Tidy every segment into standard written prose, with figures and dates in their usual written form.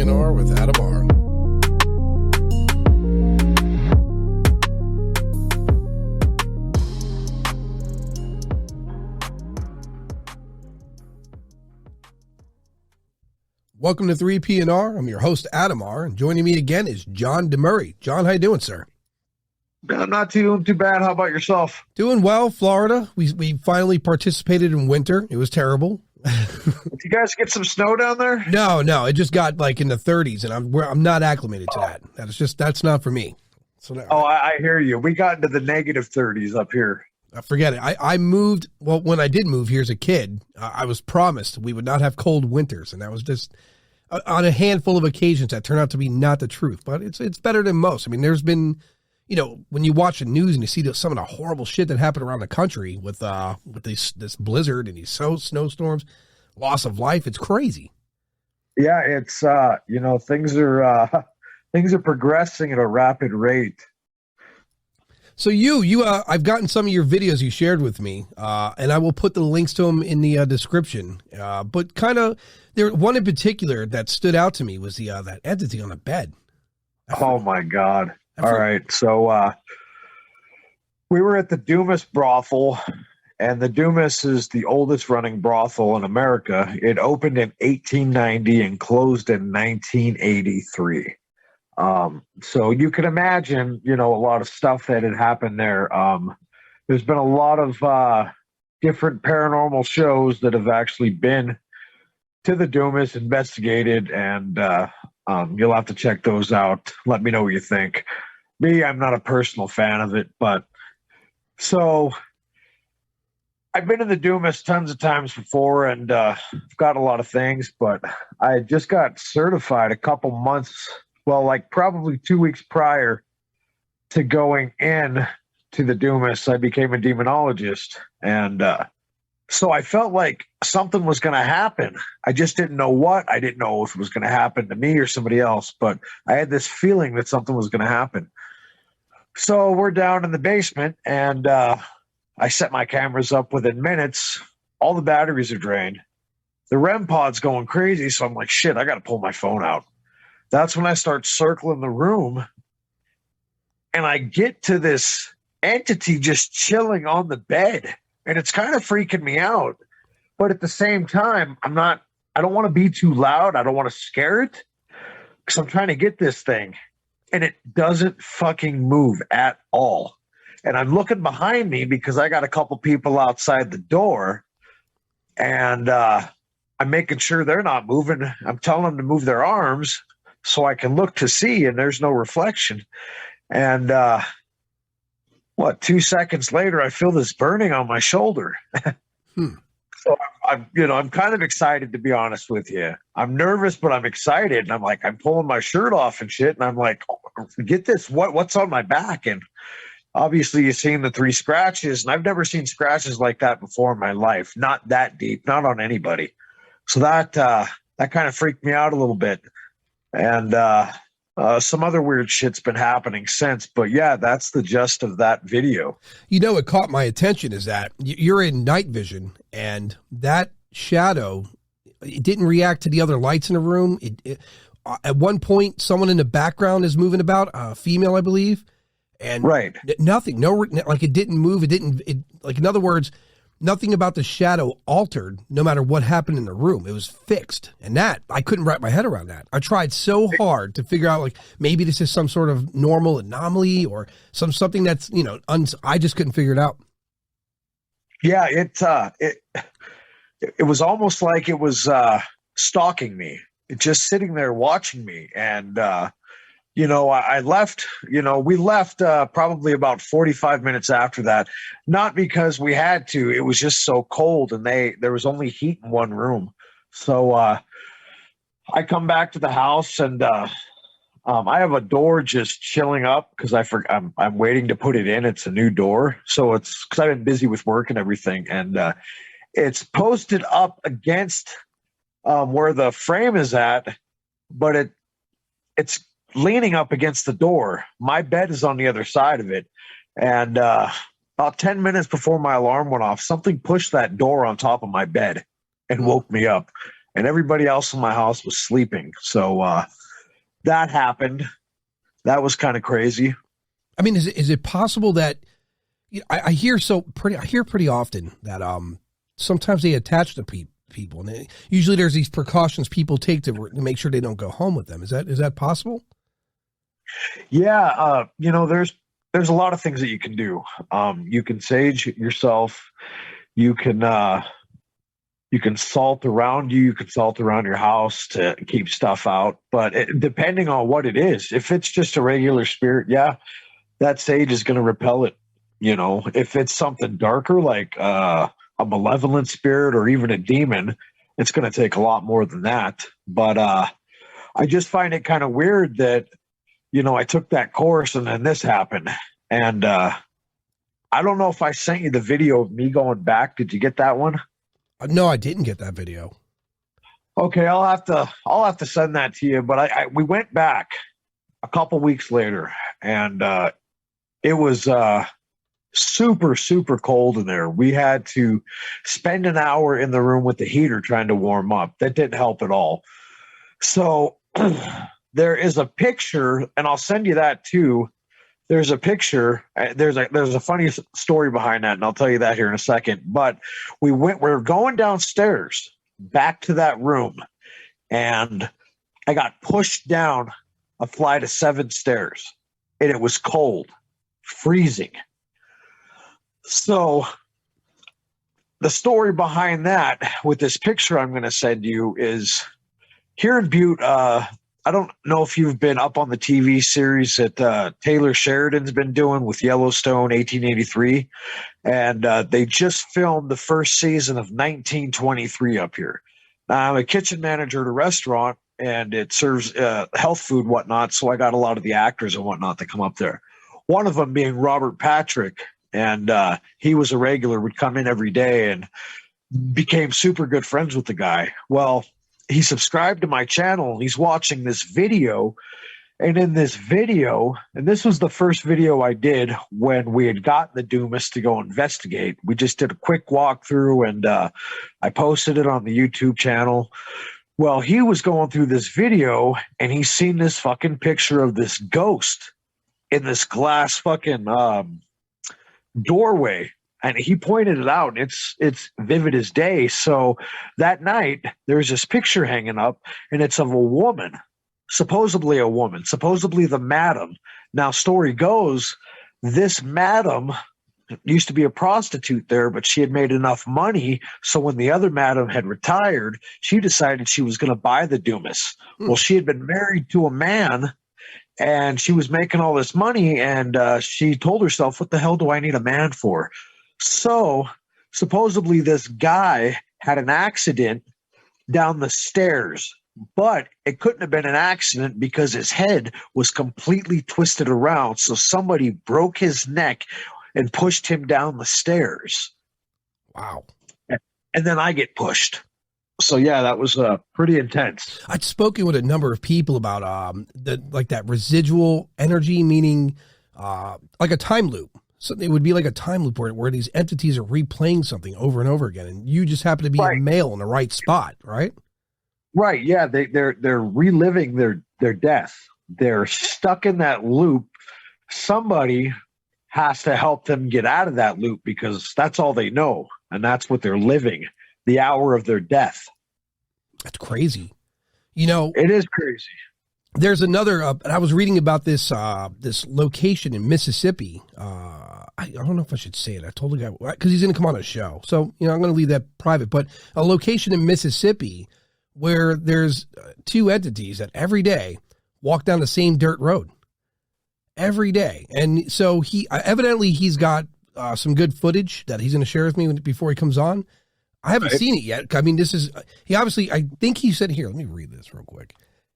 PNR with Adam R. Welcome to 3PNR. I'm your host, Adam R. And joining me again is John DeMuary. John, how you doing, sir? I'm not too bad. How about yourself? Doing well, Florida. We finally participated in winter. It was terrible. Did you guys get some snow down there? No. It just got like in the 30s, and I'm not acclimated to that. That's not for me. So no, I hear you. We got into the negative 30s up here. Forget it. I moved. Well, when I did move here as a kid, I was promised we would not have cold winters, and that was just on a handful of occasions that turned out to be not the truth. But it's better than most. I mean, there's been, when you watch the news and you see some of the horrible shit that happened around the country with this blizzard and these snowstorms, loss of life, it's crazy. Yeah, it's things are progressing at a rapid rate. So I've gotten some of your videos you shared with me, and I will put the links to them in the description. But kind of, there one in particular that stood out to me was that entity on the bed. Oh my God! All right, so we were at the Dumas brothel, and the Dumas is the oldest running brothel in America. It opened in 1890 and closed in 1983. So you can imagine, a lot of stuff that had happened there. There's been a lot of different paranormal shows that have actually been to the Dumas, investigated, and you'll have to check those out. Let me know what you think. Me, I'm not a personal fan of it, but so I've been in the Dumas tons of times before, and I've got a lot of things, but I just got certified a couple months. Well, like probably 2 weeks prior to going in to the Dumas, I became a demonologist. And so I felt like something was going to happen. I just didn't know what. I didn't know if it was going to happen to me or somebody else, but I had this feeling that something was going to happen. So we're down in the basement, and I set my cameras up within minutes. All the batteries are drained. The REM pod's going crazy, so I'm like, shit, I got to pull my phone out. That's when I start circling the room, and I get to this entity just chilling on the bed, and it's kind of freaking me out. But at the same time, I don't want to be too loud. I don't want to scare it, because I'm trying to get this thing, and it doesn't fucking move at all. And I'm looking behind me because I got a couple people outside the door, and I'm making sure they're not moving. I'm telling them to move their arms so I can look to see, and there's no reflection. And 2 seconds later, I feel this burning on my shoulder. So I'm kind of excited, to be honest with you. I'm nervous, but I'm excited. And I'm pulling my shirt off and shit. And I'm like, oh, get this, what's on my back? And obviously you've seen the 3 scratches, and I've never seen scratches like that before in my life. Not that deep, not on anybody. So that kind of freaked me out a little bit. And some other weird shit's been happening since. But yeah, that's the gist of that video. What caught my attention is that you're in night vision, and that shadow, it didn't react to the other lights in the room. At one point, someone in the background is moving about, a female, I believe. And right. Nothing, it didn't move. In other words, nothing about the shadow altered no matter what happened in the room. It was fixed. And that, I couldn't wrap my head around that. I tried so hard to figure out, maybe this is some sort of normal anomaly or something that's, I just couldn't figure it out. Yeah, it was almost like it was stalking me. It just sitting there watching me. And, I left, we left probably about 45 minutes after that, not because we had to, it was just so cold, and there was only heat in one room. So I come back to the house, and I have a door just chilling up because I'm waiting to put it in. It's a new door. So it's because I've been busy with work and everything. And it's posted up against where the frame is at, but it's leaning up against the door. My bed is on the other side of it. And about 10 minutes before my alarm went off, something pushed that door on top of my bed and woke me up. and everybody else in my house was sleeping. So that happened. That was kind of crazy. I mean, is it possible that I hear pretty often that sometimes they attach to people, and usually there's these precautions people take to make sure they don't go home with them. Is that possible? Yeah, there's a lot of things that you can do. You can sage yourself. You can salt around you. You can salt around your house to keep stuff out. But depending on what it is, if it's just a regular spirit, yeah, that sage is going to repel it. If it's something darker like a malevolent spirit or even a demon, it's going to take a lot more than that. But I just find it kind of weird that, I took that course and then this happened. And I don't know if I sent you the video of me going back. Did you get that one? No, I didn't get that video. Okay, I'll have to send that to you. But we went back a couple weeks later, and it was super, super cold in there. We had to spend an hour in the room with the heater trying to warm up. That didn't help at all. So there is a picture, and I'll send you that too. There's a picture. There's a funny story behind that, and I'll tell you that here in a second. But we're going downstairs back to that room, and I got pushed down a flight of 7 stairs, and it was cold, freezing. So the story behind that with this picture I'm going to send you is here in Butte. I don't know if you've been up on the TV series that Taylor Sheridan's been doing with Yellowstone 1883. And they just filmed the first season of 1923 up here. Now, I'm a kitchen manager at a restaurant, and it serves health food, whatnot. So I got a lot of the actors and whatnot that come up there. One of them being Robert Patrick. And he was a regular, would come in every day and became super good friends with the guy. Well, he subscribed to my channel, and he's watching this video. And in this video, and this was the first video I did when we had gotten the Dumas to go investigate. We just did a quick walkthrough, and I posted it on the YouTube channel. Well, he was going through this video, and he's seen this fucking picture of this ghost in this glass fucking doorway. And he pointed it out. It's vivid as day. So that night, there's this picture hanging up, and it's of a woman, supposedly the madam. Now, story goes, this madam used to be a prostitute there, but she had made enough money. So when the other madam had retired, she decided she was going to buy the Dumas. Well, she had been married to a man, and she was making all this money, and she told herself, what the hell do I need a man for? So supposedly this guy had an accident down the stairs, but it couldn't have been an accident because his head was completely twisted around. So somebody broke his neck and pushed him down the stairs. Wow. And then I get pushed. So yeah, that was pretty intense. I'd spoken with a number of people about that residual energy, meaning like a time loop. So it would be like a time loop where these entities are replaying something over and over again, and you just happen to be a male in the right spot, right? Right. Yeah, they're reliving their death. They're stuck in that loop. Somebody has to help them get out of that loop because that's all they know, and that's what they're living. The hour of their death. That's crazy. It is crazy. There's another, and I was reading about this location in Mississippi. I don't know if I should say it. I told the guy, because he's going to come on a show. So, I'm going to leave that private. But a location in Mississippi where there's 2 entities that every day walk down the same dirt road. Every day. And so he's got some good footage that he's going to share with me before he comes on. I haven't seen it yet. I mean, I think he said, here, let me read this real quick.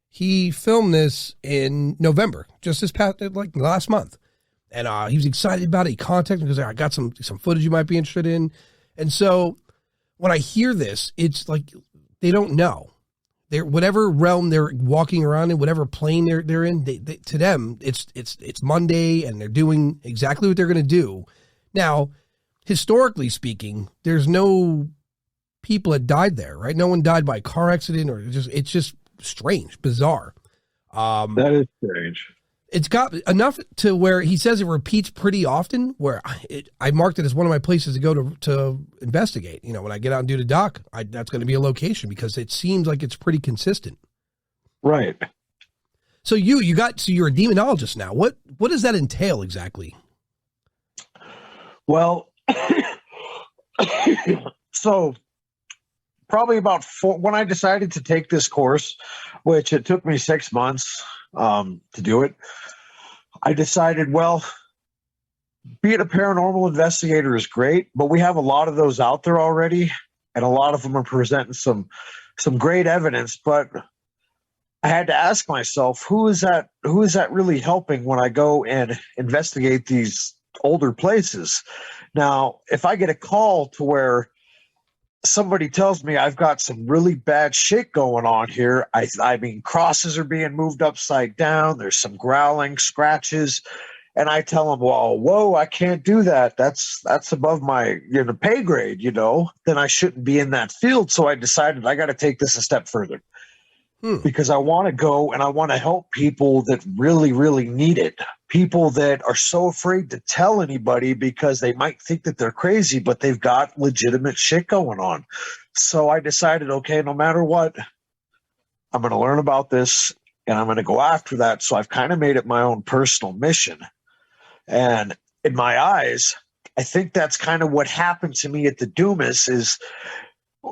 He filmed this in November, just this past, like last month. And he was excited about it. He contacted me because I got some footage you might be interested in. And so when I hear this, it's like they don't know. They're whatever realm they're walking around in, whatever plane they're in. To them, it's Monday, and they're doing exactly what they're going to do. Now, historically speaking, there's no people had died there, right? No one died by a car accident or it's just strange, bizarre. That is strange. It's got enough to where he says it repeats pretty often, where I marked it as one of my places to go to investigate. You know, when I get out and do the doc, that's going to be a location because it seems like it's pretty consistent. Right. So you're a demonologist now. What does that entail exactly? Well, so probably about when I decided to take this course, which it took me 6 months to do it, I decided, well, being a paranormal investigator is great, but we have a lot of those out there already, and a lot of them are presenting some great evidence. But I had to ask myself, who is that really helping when I go and investigate these older places? Now, if I get a call to where somebody tells me I've got some really bad shit going on here, I mean, crosses are being moved upside down, there's some growling, scratches, and I tell them, well, whoa, I can't do that. That's above my pay grade, then I shouldn't be in that field. So I decided I got to take this a step further. Because I want to go and I want to help people that really, really need it. People that are so afraid to tell anybody because they might think that they're crazy, but they've got legitimate shit going on. So I decided, okay, no matter what, I'm going to learn about this and I'm going to go after that. So I've kind of made it my own personal mission. And in my eyes, I think that's kind of what happened to me at the Dumas is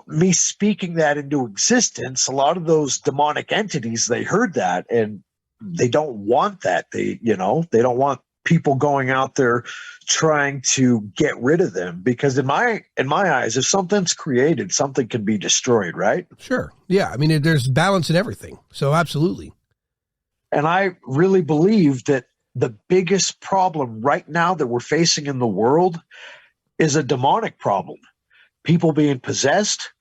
me speaking that into existence. A lot of those demonic entities, they heard that and they don't want that. They don't want people going out there trying to get rid of them, because in my eyes, if something's created, something can be destroyed, right? Sure. Yeah. I mean, there's balance in everything. So absolutely. And I really believe that the biggest problem right now that we're facing in the world is a demonic problem. People being possessed,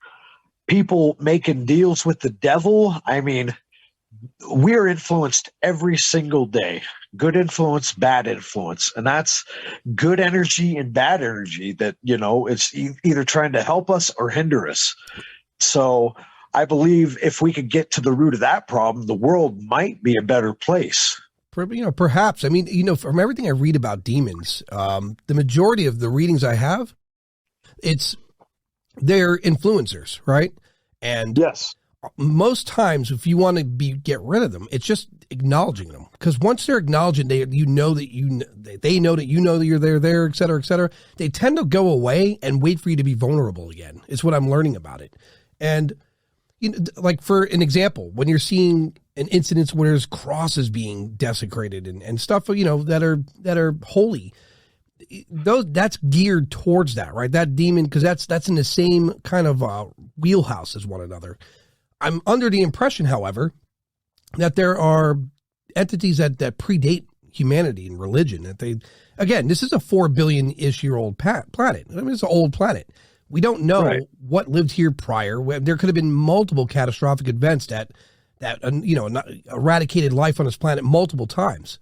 people making deals with the devil. I mean, we're influenced every single day. Good influence, bad influence. And that's good energy and bad energy that, it's either trying to help us or hinder us. So I believe if we could get to the root of that problem, the world might be a better place. Perhaps. I mean, from everything I read about demons, the majority of the readings I have, they're influencers, right? And yes, most times if you want to get rid of them, it's just acknowledging them. Because once they're acknowledging, they know that you're there, et cetera, they tend to go away and wait for you to be vulnerable again. It's what I'm learning about it. And like for an example, when you're seeing an incident where there's crosses being desecrated and stuff, that are holy, that's geared towards that, right? That demon, because that's in the same kind of wheelhouse as one another. I'm under the impression, however, that there are entities that predate humanity and religion. This is a 4 billion-ish year old planet. I mean, it's an old planet. We don't know what lived here prior. There could have been multiple catastrophic events that eradicated life on this planet multiple times.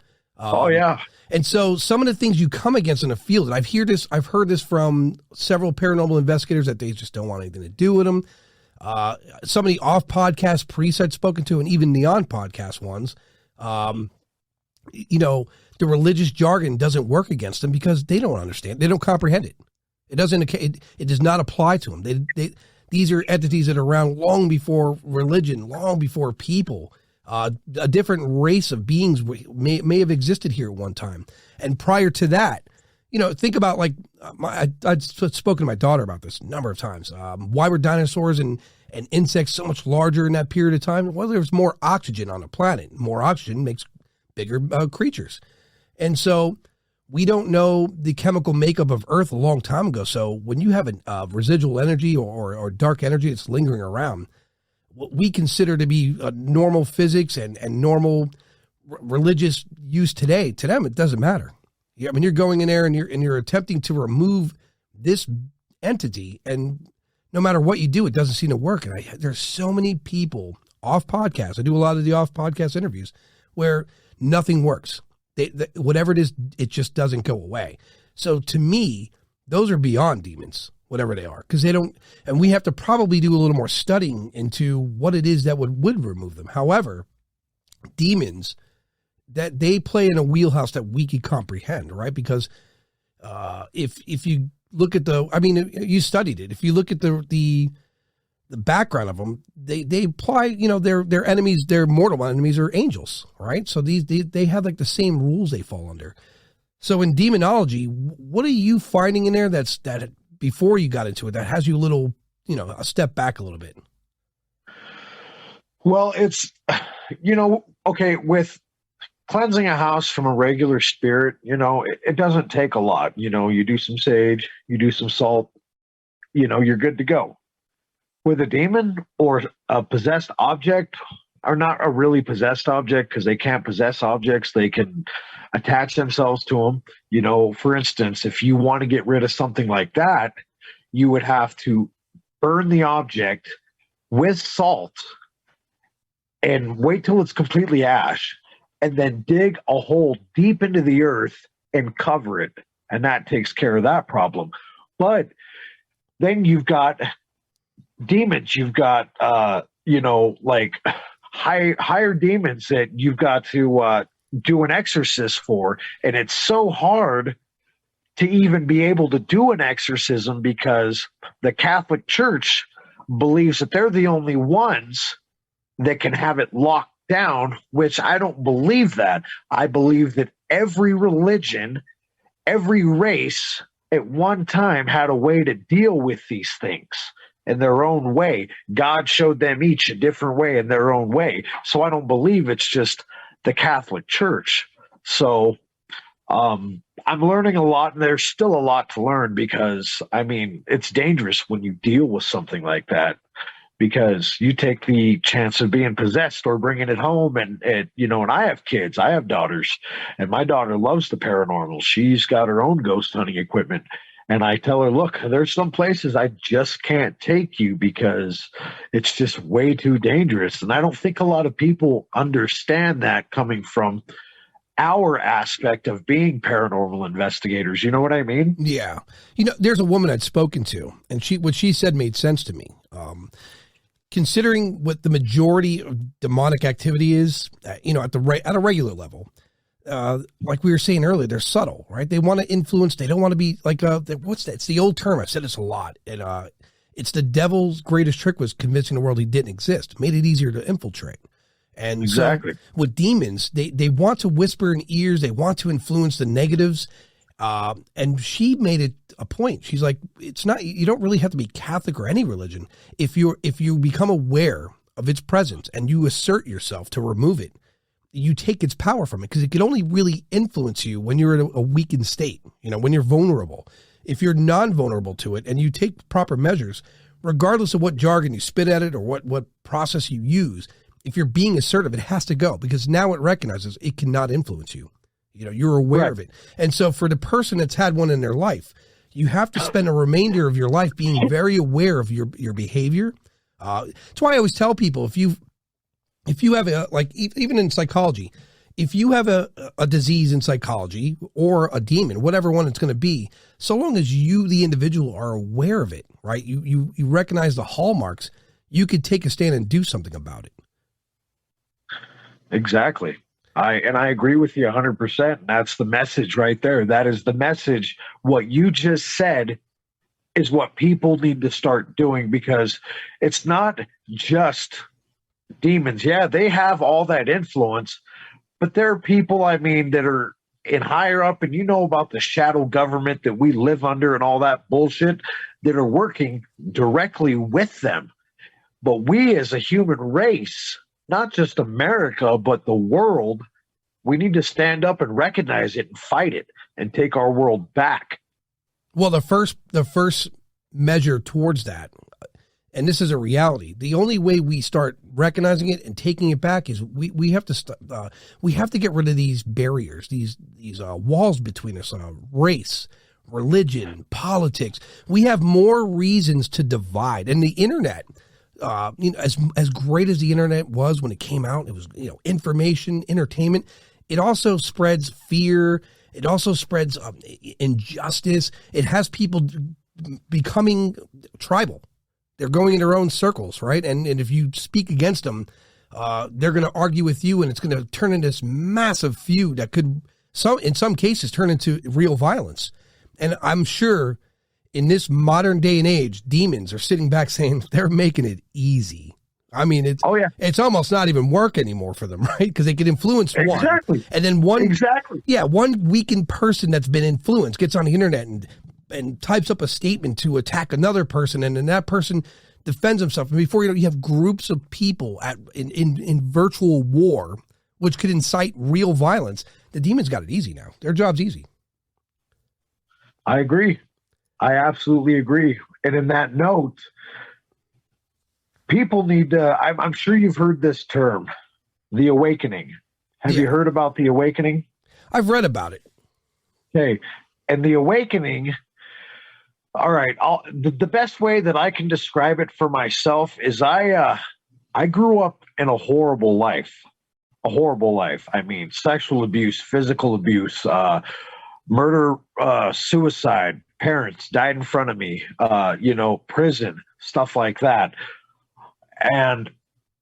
And so some of the things you come against in the field, and I've heard this from several paranormal investigators that they just don't want anything to do with them. Some of the off podcast priests I'd spoken to, and even the on podcast ones, the religious jargon doesn't work against them because they don't understand. They don't comprehend it. It does not apply to them. These are entities that are around long before religion, long before people. A different race of beings may have existed here at one time. And prior to that, think about I'd spoken to my daughter about this a number of times. Why were dinosaurs and insects so much larger in that period of time? Well, there was more oxygen on the planet. More oxygen makes bigger creatures. And so we don't know the chemical makeup of Earth a long time ago. So when you have a residual energy or dark energy that's lingering around, what we consider to be normal physics and normal religious use today, to them, it doesn't matter. I mean, you're going in there and you're attempting to remove this entity, and no matter what you do, it doesn't seem to work. And there's so many people off podcasts. I do a lot of the off podcast interviews where nothing works. Whatever it is, it just doesn't go away. So to me, those are beyond demons. whatever they are, because they don't, and we have to probably do a little more studying into what it is that would remove them. However, demons, that they play in a wheelhouse that we could comprehend, right? Because if you look at you studied it. If you look at the background of them, they apply, their enemies, their mortal enemies are angels, right? So they have like the same rules they fall under. So in demonology, what are you finding in there that before you got into it, that has you a little, a step back a little bit? Well, it's, okay, with cleansing a house from a regular spirit, it doesn't take a lot. You do some sage, you do some salt, you're good to go. With a demon or a possessed object, or not a really possessed object, because they can't possess objects, they can attach themselves to them. For instance, if you want to get rid of something like that, you would have to burn the object with salt and wait till it's completely ash, and then dig a hole deep into the earth and cover it. And that takes care of that problem. But then you've got demons, you've got, like higher demons that you've got to do an exorcist for. And it's so hard to even be able to do an exorcism because the Catholic Church believes that they're the only ones that can have it locked down, which I don't believe that. I believe that every religion, every race at one time had a way to deal with these things in their own way. God showed them each a different way in their own way. So I don't believe it's just the Catholic Church. So I'm learning a lot, and there's still a lot to learn because, it's dangerous when you deal with something like that, because you take the chance of being possessed or bringing it home. And I have kids, I have daughters, and my daughter loves the paranormal. She's got her own ghost hunting equipment. And I tell her, look, there's some places I just can't take you because it's just way too dangerous. And I don't think a lot of people understand that coming from our aspect of being paranormal investigators. You know what I mean? Yeah. There's a woman I'd spoken to, and what she said made sense to me. Considering what the majority of demonic activity is, at a regular level, like we were saying earlier, they're subtle, right? They want to influence. They don't want to be like, what's that? It's the old term. I've said this a lot. It's the devil's greatest trick was convincing the world he didn't exist, made it easier to infiltrate. And exactly. So with demons, they want to whisper in ears. They want to influence the negatives. And she made it a point. She's like, it's not, you don't really have to be Catholic or any religion. If you become aware of its presence and you assert yourself to remove it, you take its power from it, because it can only really influence you when you're in a weakened state, when you're vulnerable. If you're non-vulnerable to it and you take proper measures, regardless of what jargon you spit at it or what process you use, if you're being assertive, it has to go, because now it recognizes it cannot influence you. You're aware of it. And so for the person that's had one in their life, you have to spend a remainder of your life being very aware of your behavior. That's why I always tell people, if you have even in psychology, if you have a disease in psychology or a demon, whatever one it's going to be, so long as you, the individual, are aware of it, right? You recognize the hallmarks, you could take a stand and do something about it. Exactly. I agree with you 100%. That's the message right there. That is the message. What you just said is what people need to start doing, because it's not just demons. Yeah, they have all that influence, but there are people, that are in higher up, and about the shadow government that we live under and all that bullshit, that are working directly with them. But we as a human race, not just America, but the world, we need to stand up and recognize it and fight it and take our world back. Well, the first measure towards that, and this is a reality, the only way we start recognizing it and taking it back is we have to get rid of these barriers, these walls between us, race, religion, politics. We have more reasons to divide, and the internet. As great as the internet was when it came out, it was, information, entertainment. It also spreads fear. It also spreads injustice. It has people becoming tribal. They're going in their own circles, right? And if you speak against them, they're going to argue with you, and it's going to turn into this massive feud that could, in some cases, turn into real violence. And I'm sure in this modern day and age, demons are sitting back saying they're making it easy. I mean, it's almost not even work anymore for them, right? Because they can influence one. Exactly. And then one weakened person that's been influenced gets on the internet and types up a statement to attack another person, and then that person defends himself. And before you know, you have groups of people in virtual war, which could incite real violence. The demons got it easy now. Their job's easy. I agree. I absolutely agree. And in that note, people need to, I'm sure you've heard this term, the awakening. Have you heard about the awakening? I've read about it. Okay. And the awakening, all right, the best way that I can describe it for myself is I grew up in a horrible life. A horrible life. I mean, sexual abuse, physical abuse, murder, suicide, parents died in front of me, prison, stuff like that. And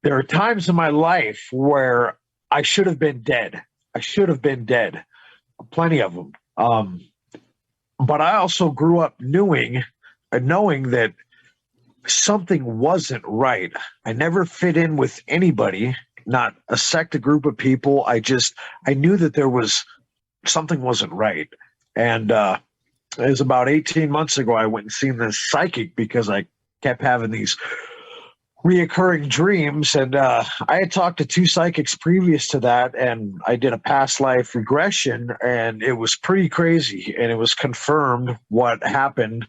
there are times in my life where I should have been dead. Plenty of them. But I also grew up knowing that something wasn't right. I never fit in with anybody, not a sect, a group of people. I knew that something wasn't right. And it was about 18 months ago, I went and seen this psychic because I kept having these reoccurring dreams. And I had talked to 2 psychics previous to that, and I did a past life regression, and it was pretty crazy. And it was confirmed what happened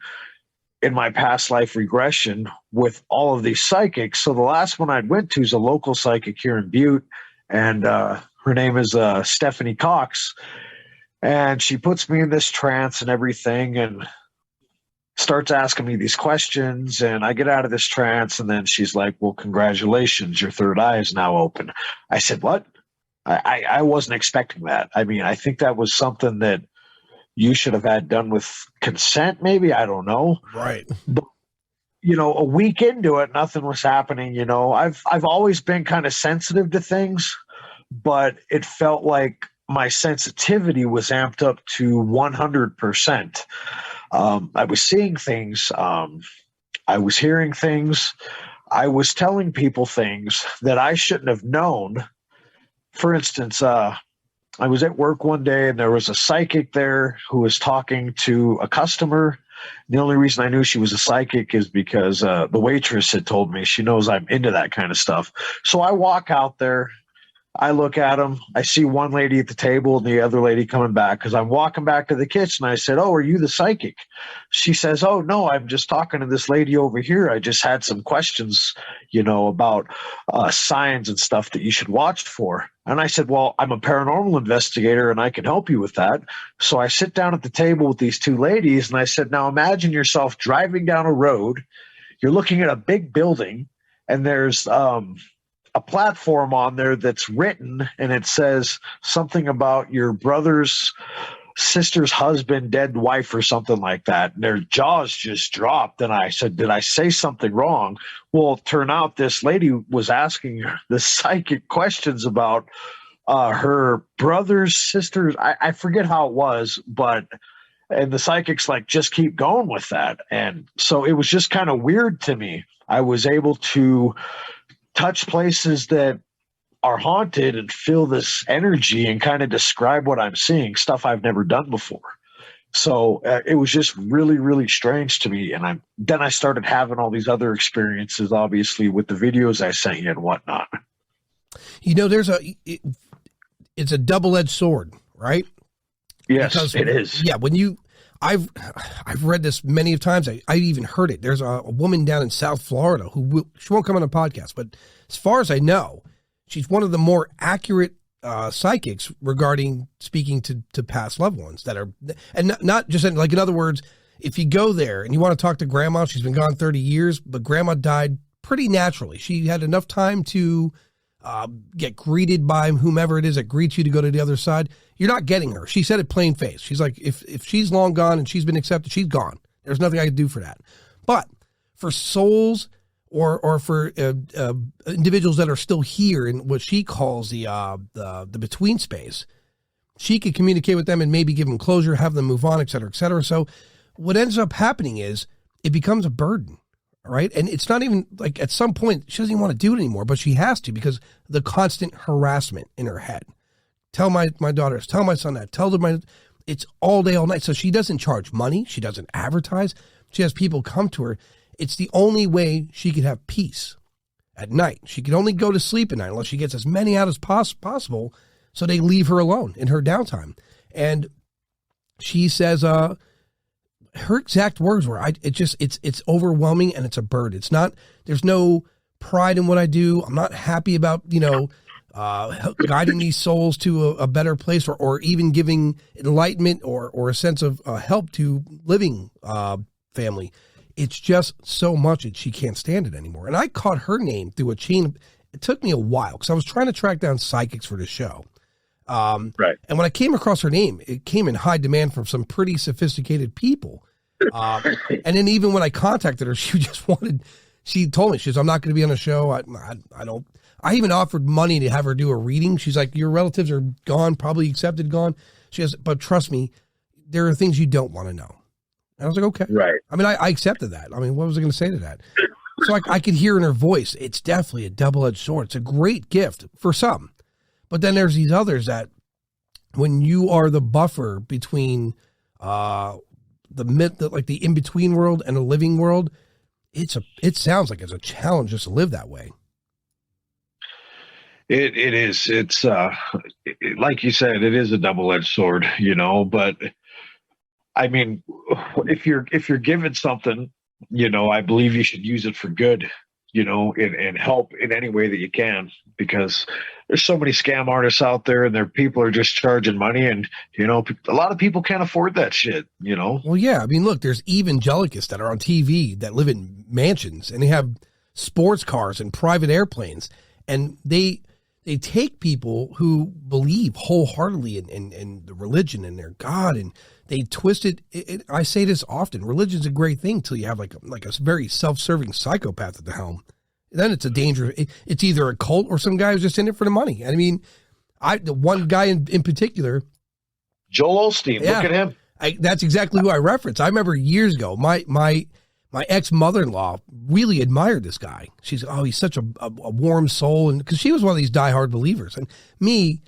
in my past life regression with all of these psychics. So the last one I went to is a local psychic here in Butte, and her name is Stephanie Cox. And she puts me in this trance and everything, and starts asking me these questions, and I get out of this trance, and then she's like, well, congratulations, your third eye is now open. I said, what? I wasn't expecting that. I mean, I think that was something that you should have had done with consent, maybe. I don't know. Right. But, a week into it, nothing was happening. I've always been kind of sensitive to things, but it felt like my sensitivity was amped up to 100%. I was seeing things. I was hearing things. I was telling people things that I shouldn't have known. For instance, I was at work one day, and there was a psychic there who was talking to a customer. The only reason I knew she was a psychic is because the waitress had told me. She knows I'm into that kind of stuff. So I walk out there. I look at them. I see one lady at the table and the other lady coming back because I'm walking back to the kitchen. I said, oh, are you the psychic? She says, oh, no, I'm just talking to this lady over here. I just had some questions, about signs and stuff that you should watch for. And I said, well, I'm a paranormal investigator and I can help you with that. So I sit down at the table with these 2 ladies and I said, now imagine yourself driving down a road. You're looking at a big building and there's a platform on there that's written, and it says something about your brother's sister's husband, dead wife, or something like that. And their jaws just dropped. And I said, did I say something wrong? Well, it turned out this lady was asking the psychic questions about her brother's sister's. I forget how it was, and the psychic's like, just keep going with that. And so it was just kind of weird to me. I was able to touch places that are haunted and feel this energy and kind of describe what I'm seeing, stuff I've never done before. So it was just really, really strange to me. And then I started having all these other experiences, obviously, with the videos I sent you and whatnot. It's a double-edged sword, right? Yes, because, it is. Yeah, I've read this many of times. I've even heard it. There's a woman down in South Florida she won't come on a podcast, but as far as I know, she's one of the more accurate psychics regarding speaking to past loved ones that are, and not just like, in other words, if you go there and you want to talk to grandma, she's been gone 30 years, but grandma died pretty naturally. She had enough time to get greeted by whomever it is that greets you to go to the other side. You're not getting her. She said it plain face. She's like, if she's long gone and she's been accepted, she's gone. There's nothing I can do for that. But for souls or for individuals that are still here in what she calls the between space, she could communicate with them and maybe give them closure, have them move on, et cetera, et cetera. So what ends up happening is it becomes a burden, right? And it's not even like at some point she doesn't even want to do it anymore, but she has to because the constant harassment in her head. Tell my daughters, tell my son that, tell them it's all day, all night. So she doesn't charge money. She doesn't advertise. She has people come to her. It's the only way she could have peace at night. She can only go to sleep at night unless she gets as many out as possible. So they leave her alone in her downtime. And she says, her exact words were, it's overwhelming and it's a burden. It's not, there's no pride in what I do. I'm not happy about, guiding these souls to a better place or even giving enlightenment or a sense of help to living family. It's just so much that she can't stand it anymore. And I caught her name through a chain. It took me a while because I was trying to track down psychics for the show. Right. And when I came across her name, it came in high demand from some pretty sophisticated people. And then even when I contacted her, she told me, she says, I'm not going to be on the show. I even offered money to have her do a reading. She's like, your relatives are gone, probably accepted, gone. She says, but trust me, there are things you don't want to know. And I was like, okay. Right. I mean, I accepted that. I mean, what was I going to say to that? So I could hear in her voice, it's definitely a double-edged sword. It's a great gift for some. But then there's these others that when you are the buffer between the in-between world and the living world, it sounds like it's a challenge just to live that way. It is. It's like you said, it is a double-edged sword, but I mean, if you're given something, I believe you should use it for good, and help in any way that you can, because there's so many scam artists out there and people are just charging money and, a lot of people can't afford that shit, Well, yeah. I mean, look, there's evangelicals that are on TV that live in mansions and they have sports cars and private airplanes, and they take people who believe wholeheartedly in the religion and their God, and they twist it. I say this often: religion's a great thing till you have like a very self-serving psychopath at the helm. Then it's a danger. It's either a cult or some guy who's just in it for the money. I mean, the one guy in particular, Joel Osteen. Yeah, look at him. That's exactly who I reference. I remember years ago, my ex-mother-in-law really admired this guy. She's, he's such a warm soul, and because she was one of these diehard believers. And me,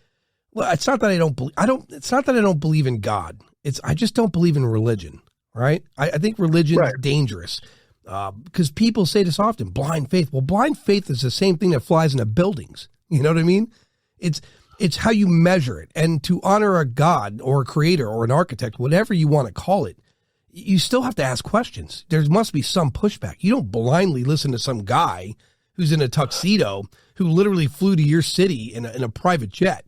well, it's not that I don't believe in God. I just don't believe in religion, right? I think religion is dangerous because people say this often, blind faith. Well, blind faith is the same thing that flies into buildings. You know what I mean? It's how you measure it. And to honor a God or a creator or an architect, whatever you want to call it, you still have to ask questions. There must be some pushback. You don't blindly listen to some guy who's in a tuxedo who literally flew to your city in a private jet.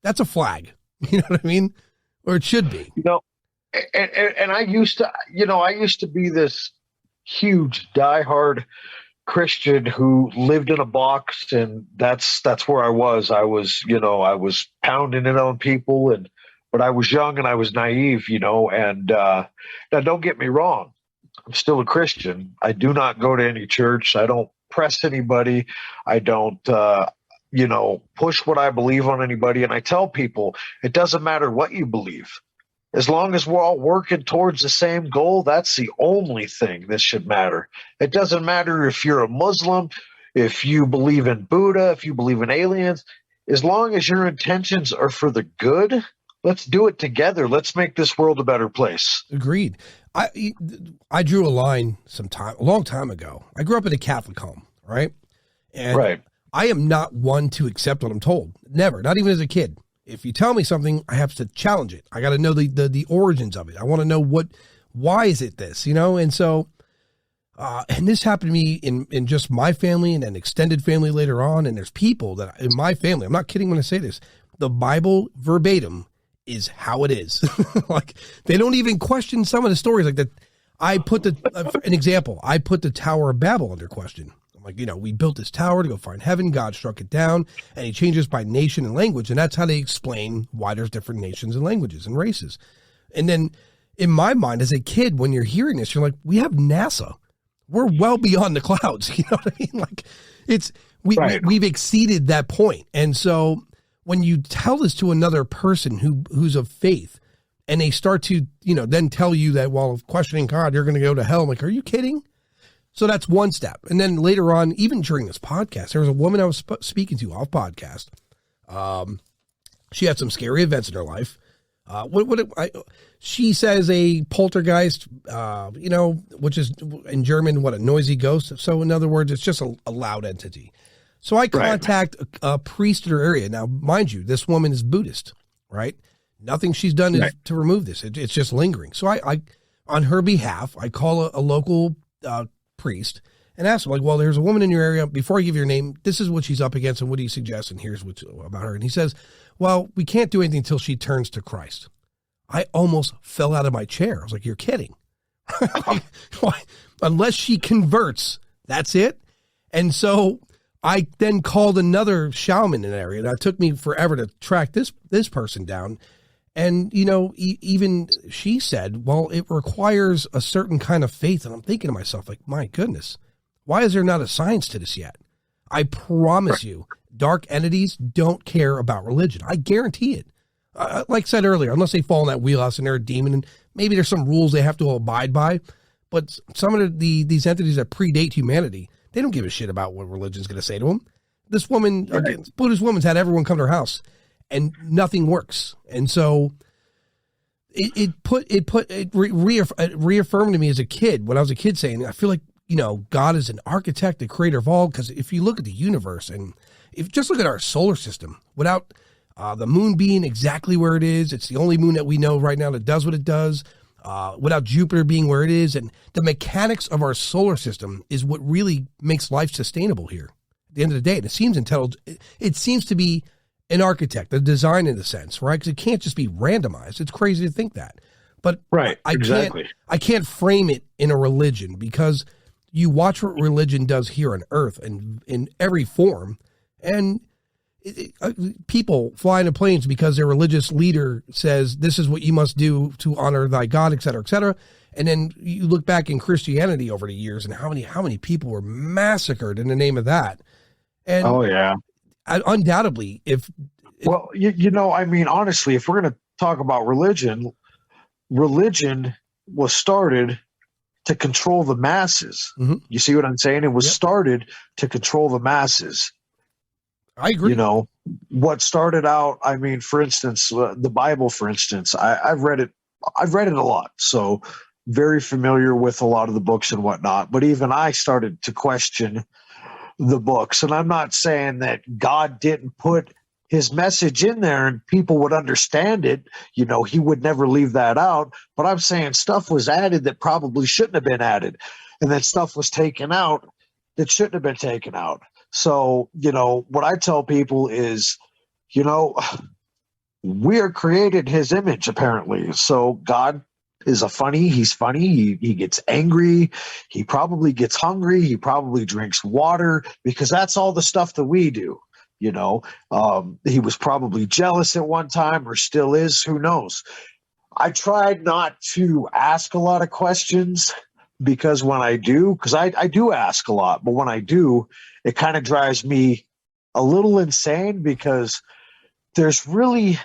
That's a flag. You know what I mean? Or it should be. And I used to be this huge diehard Christian who lived in a box, and that's where I was. I was pounding it on people, but I was young and I was naive, and now don't get me wrong. I'm still a Christian. I do not go to any church. I don't press anybody. I don't, push what I believe on anybody. And I tell people, it doesn't matter what you believe. As long as we're all working towards the same goal, that's the only thing that should matter. It doesn't matter if you're a Muslim, if you believe in Buddha, if you believe in aliens. As long as your intentions are for the good, let's do it together. Let's make this world a better place. Agreed. I drew a line a long time ago. I grew up in a Catholic home, right? And right. I am not one to accept what I'm told. Never, not even as a kid. If you tell me something, I have to challenge it. I got to know the origins of it. I want to know why is it this, And so, and this happened to me in just my family and an extended family later on. And there's people that in my family, I'm not kidding when I say this, the Bible verbatim is how it is. Like they don't even question some of the stories like that. I put an example. I put the Tower of Babel under question. Like, we built this tower to go find heaven. God struck it down, and he changes by nation and language. And that's how they explain why there's different nations and languages and races. And then in my mind as a kid, when you're hearing this, you're like, we have NASA. We're well beyond the clouds. You know what I mean? Like we've exceeded that point. And so when you tell this to another person who's of faith and they start to, then tell you that while questioning God, you're going to go to hell. I'm like, are you kidding? So that's one step. And then later on, even during this podcast, there was a woman I was speaking to off podcast. She had some scary events in her life. She says a poltergeist, which is in German, a noisy ghost. So in other words, it's just a loud entity. So I contact a priest in her area. Now, mind you, this woman is Buddhist, right? Nothing she's done is to remove this. It's just lingering. So I on her behalf, I call a local priest and ask him, like, well, there's a woman in your area. Before I give your name, this is what she's up against, and what do you suggest? And here's what's about her. And he says, well, we can't do anything until she turns to Christ. I almost fell out of my chair. I was like, you're kidding. Unless she converts, that's it. And so I then called another shaman in the area. And it took me forever to track this person down. And, even she said, well, it requires a certain kind of faith. And I'm thinking to myself, like, my goodness, why is there not a science to this yet? I promise you, dark entities don't care about religion. I guarantee it. Like I said earlier, unless they fall in that wheelhouse and they're a demon, and maybe there's some rules they have to abide by. But some of these entities that predate humanity, they don't give a shit about what religion's going to say to them. This woman, Buddhist woman's had everyone come to her house, and nothing works. And so it reaffirmed to me as a kid, when I was a kid, saying, I feel like, God is an architect, the creator of all. Because if you look at the universe, and if just look at our solar system, without the moon being exactly where it is, it's the only moon that we know right now that does what it does. Without Jupiter being where it is, and the mechanics of our solar system is what really makes life sustainable here. At the end of the day, and it seems intelligent. It seems to be an architect, a design in a sense, right? Because it can't just be randomized. It's crazy to think that, but I can't frame it in a religion, because you watch what religion does here on Earth and in every form, and people fly into planes because their religious leader says this is what you must do to honor thy God, et cetera, et cetera. And then you look back in Christianity over the years, and how many people were massacred in the name of that. And undoubtedly, honestly, if we're going to talk about religion was started to control the masses. Mm-hmm. You see what I'm saying? It was started to control the masses. I agree. What started out, for instance, the Bible, for instance, I've read it a lot. So very familiar with a lot of the books and whatnot, but even I started to question the books. And I'm not saying that God didn't put his message in there and people would understand it. He would never leave that out, but I'm saying stuff was added that probably shouldn't have been added. And then stuff was taken out that shouldn't have been taken out. So, what I tell people is, we are created his image, apparently. So God is he's funny. He gets angry. He probably gets hungry. He probably drinks water, because that's all the stuff that we do. He was probably jealous at one time, or still is. Who knows? I tried not to ask a lot of questions, because when I do, I do ask a lot, but when I do, it kind of drives me a little insane, because there's really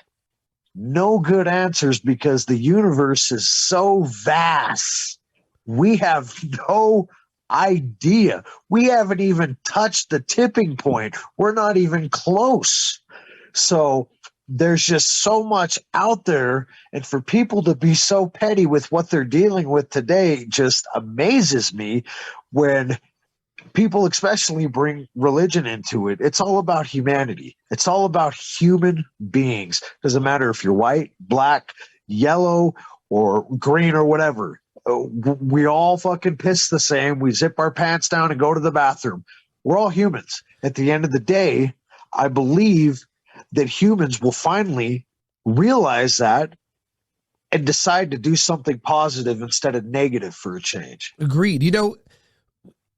no good answers, because the universe is so vast. We have no idea. We haven't even touched the tipping point. We're not even close. So there's just so much out there. And for people to be so petty with what they're dealing with today just amazes me, when people especially bring religion into it. It's all about humanity. It's all about human beings. Doesn't matter if you're white, black, yellow, or green, or whatever. We all fucking piss the same. We zip our pants down and go to the bathroom. We're all humans. At the end of the day, I believe that humans will finally realize that and decide to do something positive instead of negative for a change. Agreed.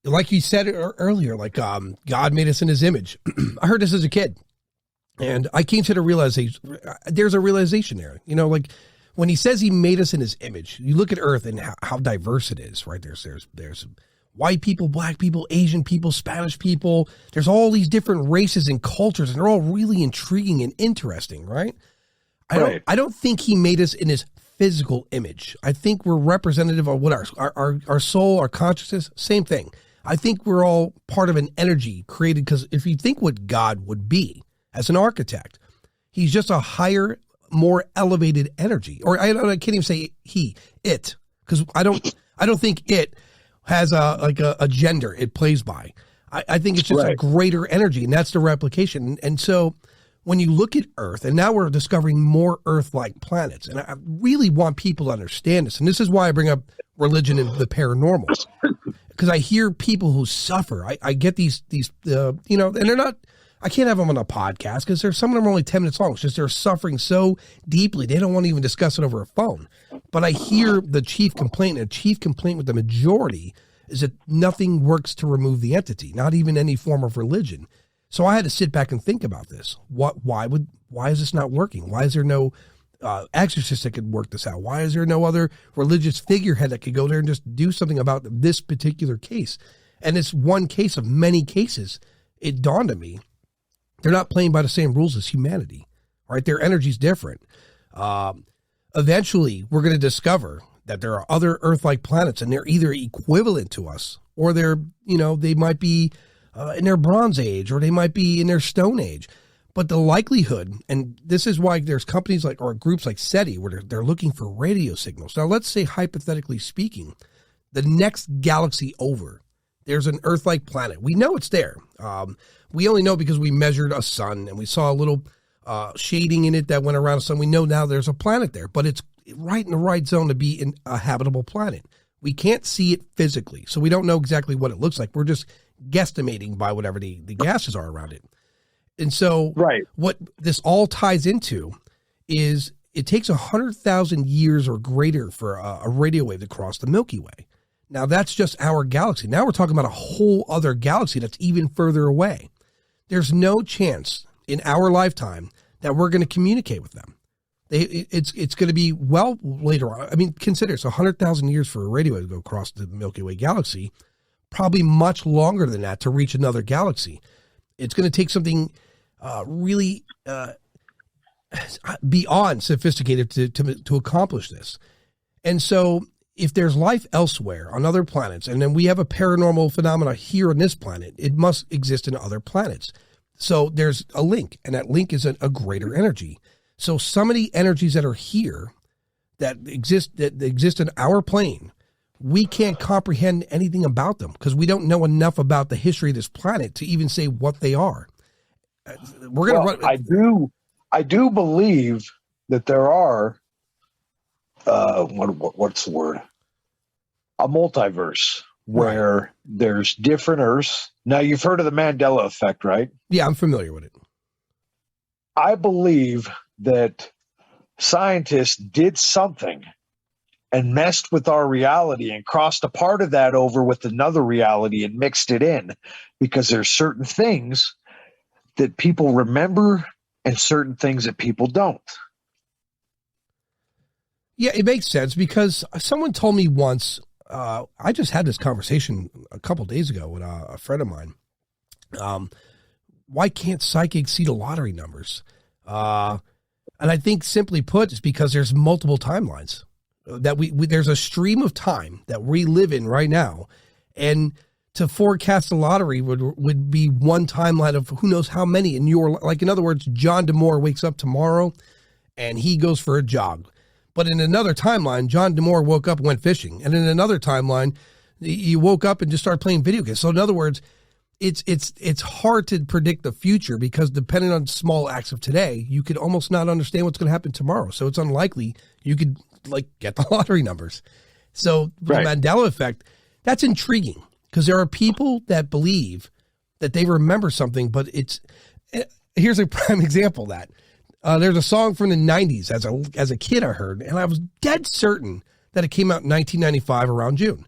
Like you said earlier, God made us in his image. I heard this as a kid, and I came to the realization, there's a realization there, when he says he made us in his image, you look at Earth and how diverse it is, right? There's white people, black people, Asian people, Spanish people. There's all these different races and cultures, and they're all really intriguing and interesting, right? I don't think he made us in his physical image. I think we're representative of what our soul, our consciousness, same thing. I think we're all part of an energy created, because if you think what God would be as an architect, he's just a higher, more elevated energy. Or I can't even say it, because I don't think it has a gender it plays by. I think it's just a greater energy, and that's the replication. And so when you look at Earth, and now we're discovering more Earth-like planets, and I really want people to understand this, and this is why I bring up religion and the paranormal, because I hear people who suffer. I get these and they're not, I can't have them on a podcast because some of them are only 10 minutes long. It's just they're suffering so deeply, they don't want to even discuss it over a phone. But I hear the chief complaint, and a chief complaint with the majority is that nothing works to remove the entity, not even any form of religion. So I had to sit back and think about this. Why is this not working? Why is there no exorcist that could work this out? Why is there no other religious figurehead that could go there and just do something about this particular case? And it's one case of many cases. It dawned on me, they're not playing by the same rules as humanity, right? Their energy's different. Eventually, we're going to discover that there are other Earth-like planets, and they're either equivalent to us, or they might be in their Bronze Age, or they might be in their Stone Age. But the likelihood, and this is why there's companies or groups like SETI where they're looking for radio signals. Now, let's say, hypothetically speaking, the next galaxy over, there's an Earth-like planet. We know it's there. We only know because we measured a sun, and we saw a little shading in it that went around the sun. We know now there's a planet there, but it's right in the right zone to be in a habitable planet. We can't see it physically, so we don't know exactly what it looks like. We're just guesstimating by whatever the gases are around it. And so what this all ties into is it takes 100,000 years or greater for a radio wave to cross the Milky Way. Now, that's just our galaxy. Now we're talking about a whole other galaxy that's even further away. There's no chance in our lifetime that we're going to communicate with them. It's going to be well later on. I mean, consider it's 100,000 years for a radio wave to go across the Milky Way galaxy, probably much longer than that to reach another galaxy. It's going to take something really beyond sophisticated to accomplish this. And so if there's life elsewhere on other planets, and then we have a paranormal phenomena here on this planet, it must exist in other planets. So there's a link, and that link is a greater energy. So some of the energies that are here that exist in our plane, we can't comprehend anything about them because we don't know enough about the history of this planet to even say what they are. We're going to run. I do believe that there are what's the word? A multiverse where there's different Earths. Now, you've heard of the Mandela effect, right? Yeah, I'm familiar with it. I believe that scientists did something and messed with our reality and crossed a part of that over with another reality and mixed it in, because there's certain things that people remember and certain things that people don't. Yeah, it makes sense, because someone told me once, I just had this conversation a couple days ago with a friend of mine. Why can't psychics see the lottery numbers? And I think, simply put, it's because there's multiple timelines. That there's a stream of time that we live in right now, and to forecast the lottery would be one timeline of who knows how many. And in other words, John DeMuary wakes up tomorrow and he goes for a jog. But in another timeline, John DeMuary woke up and went fishing. And in another timeline, he woke up and just started playing video games. So in other words, it's hard to predict the future, because depending on small acts of today, you could almost not understand what's going to happen tomorrow. So it's unlikely you could get the lottery numbers. So the Mandela effect, that's intriguing, because there are people that believe that they remember something, but here's a prime example of that. There's a song from the 90s as a kid I heard, and I was dead certain that it came out in 1995 around June.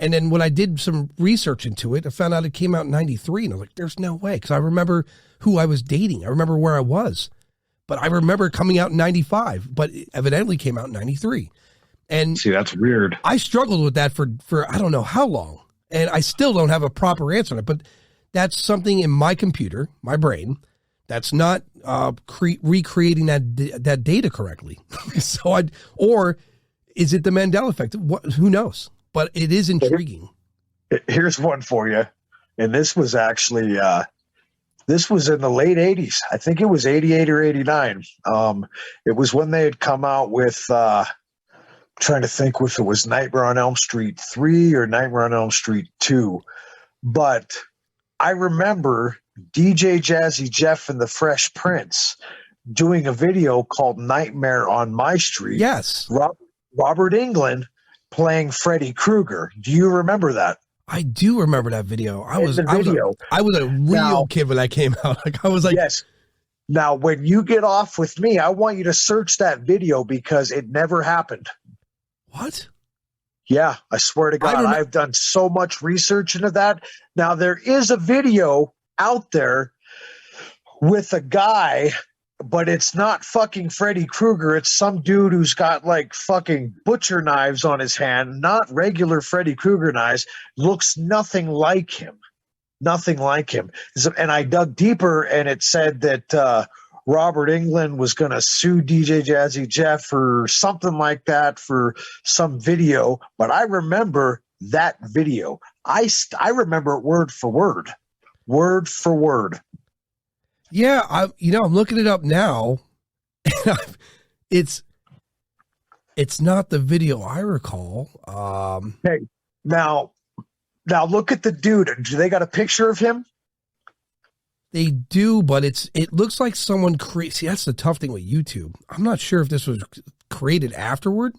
And then when I did some research into it, I found out it came out in 93, and I was like, there's no way, because I remember who I was dating. I remember where I was. but I remember it coming out in 95, but it evidently came out in 93. And see, that's weird. I struggled with that for I don't know how long, and I still don't have a proper answer on it, but that's something in my computer, my brain, that's not recreating that data correctly. Or is it the Mandela effect? Who knows? But it is intriguing. Here's one for you. And this was actually, this was in the late 80s. I think it was 88 or 89. It was when they had come out with, trying to think if it was Nightmare on Elm Street 3 or Nightmare on Elm Street 2. But I remember DJ Jazzy Jeff and the Fresh Prince doing a video called Nightmare on My Street. Yes. Robert Englund playing Freddy Krueger. Do you remember that? I do remember that video. I was a real now, kid when that came out. Like I was like, yes. Now, when you get off with me, I want you to search that video because it never happened. What? Yeah, I swear to God, I've done so much research into that. Now, there is a video out there with a guy, but it's not fucking Freddy Krueger. It's some dude who's got like fucking butcher knives on his hand, not regular Freddy Krueger knives, looks nothing like him. Nothing like him. And I dug deeper and it said that Robert Englund was going to sue DJ Jazzy Jeff for something like that for some video. But I remember that video. I remember it word for word. Word for word. Yeah, I'm looking it up now. It's not the video I recall. Hey, now look at the dude. Do they got a picture of him? They do, but it looks like someone see, that's the tough thing with YouTube. I'm not sure if this was created afterward.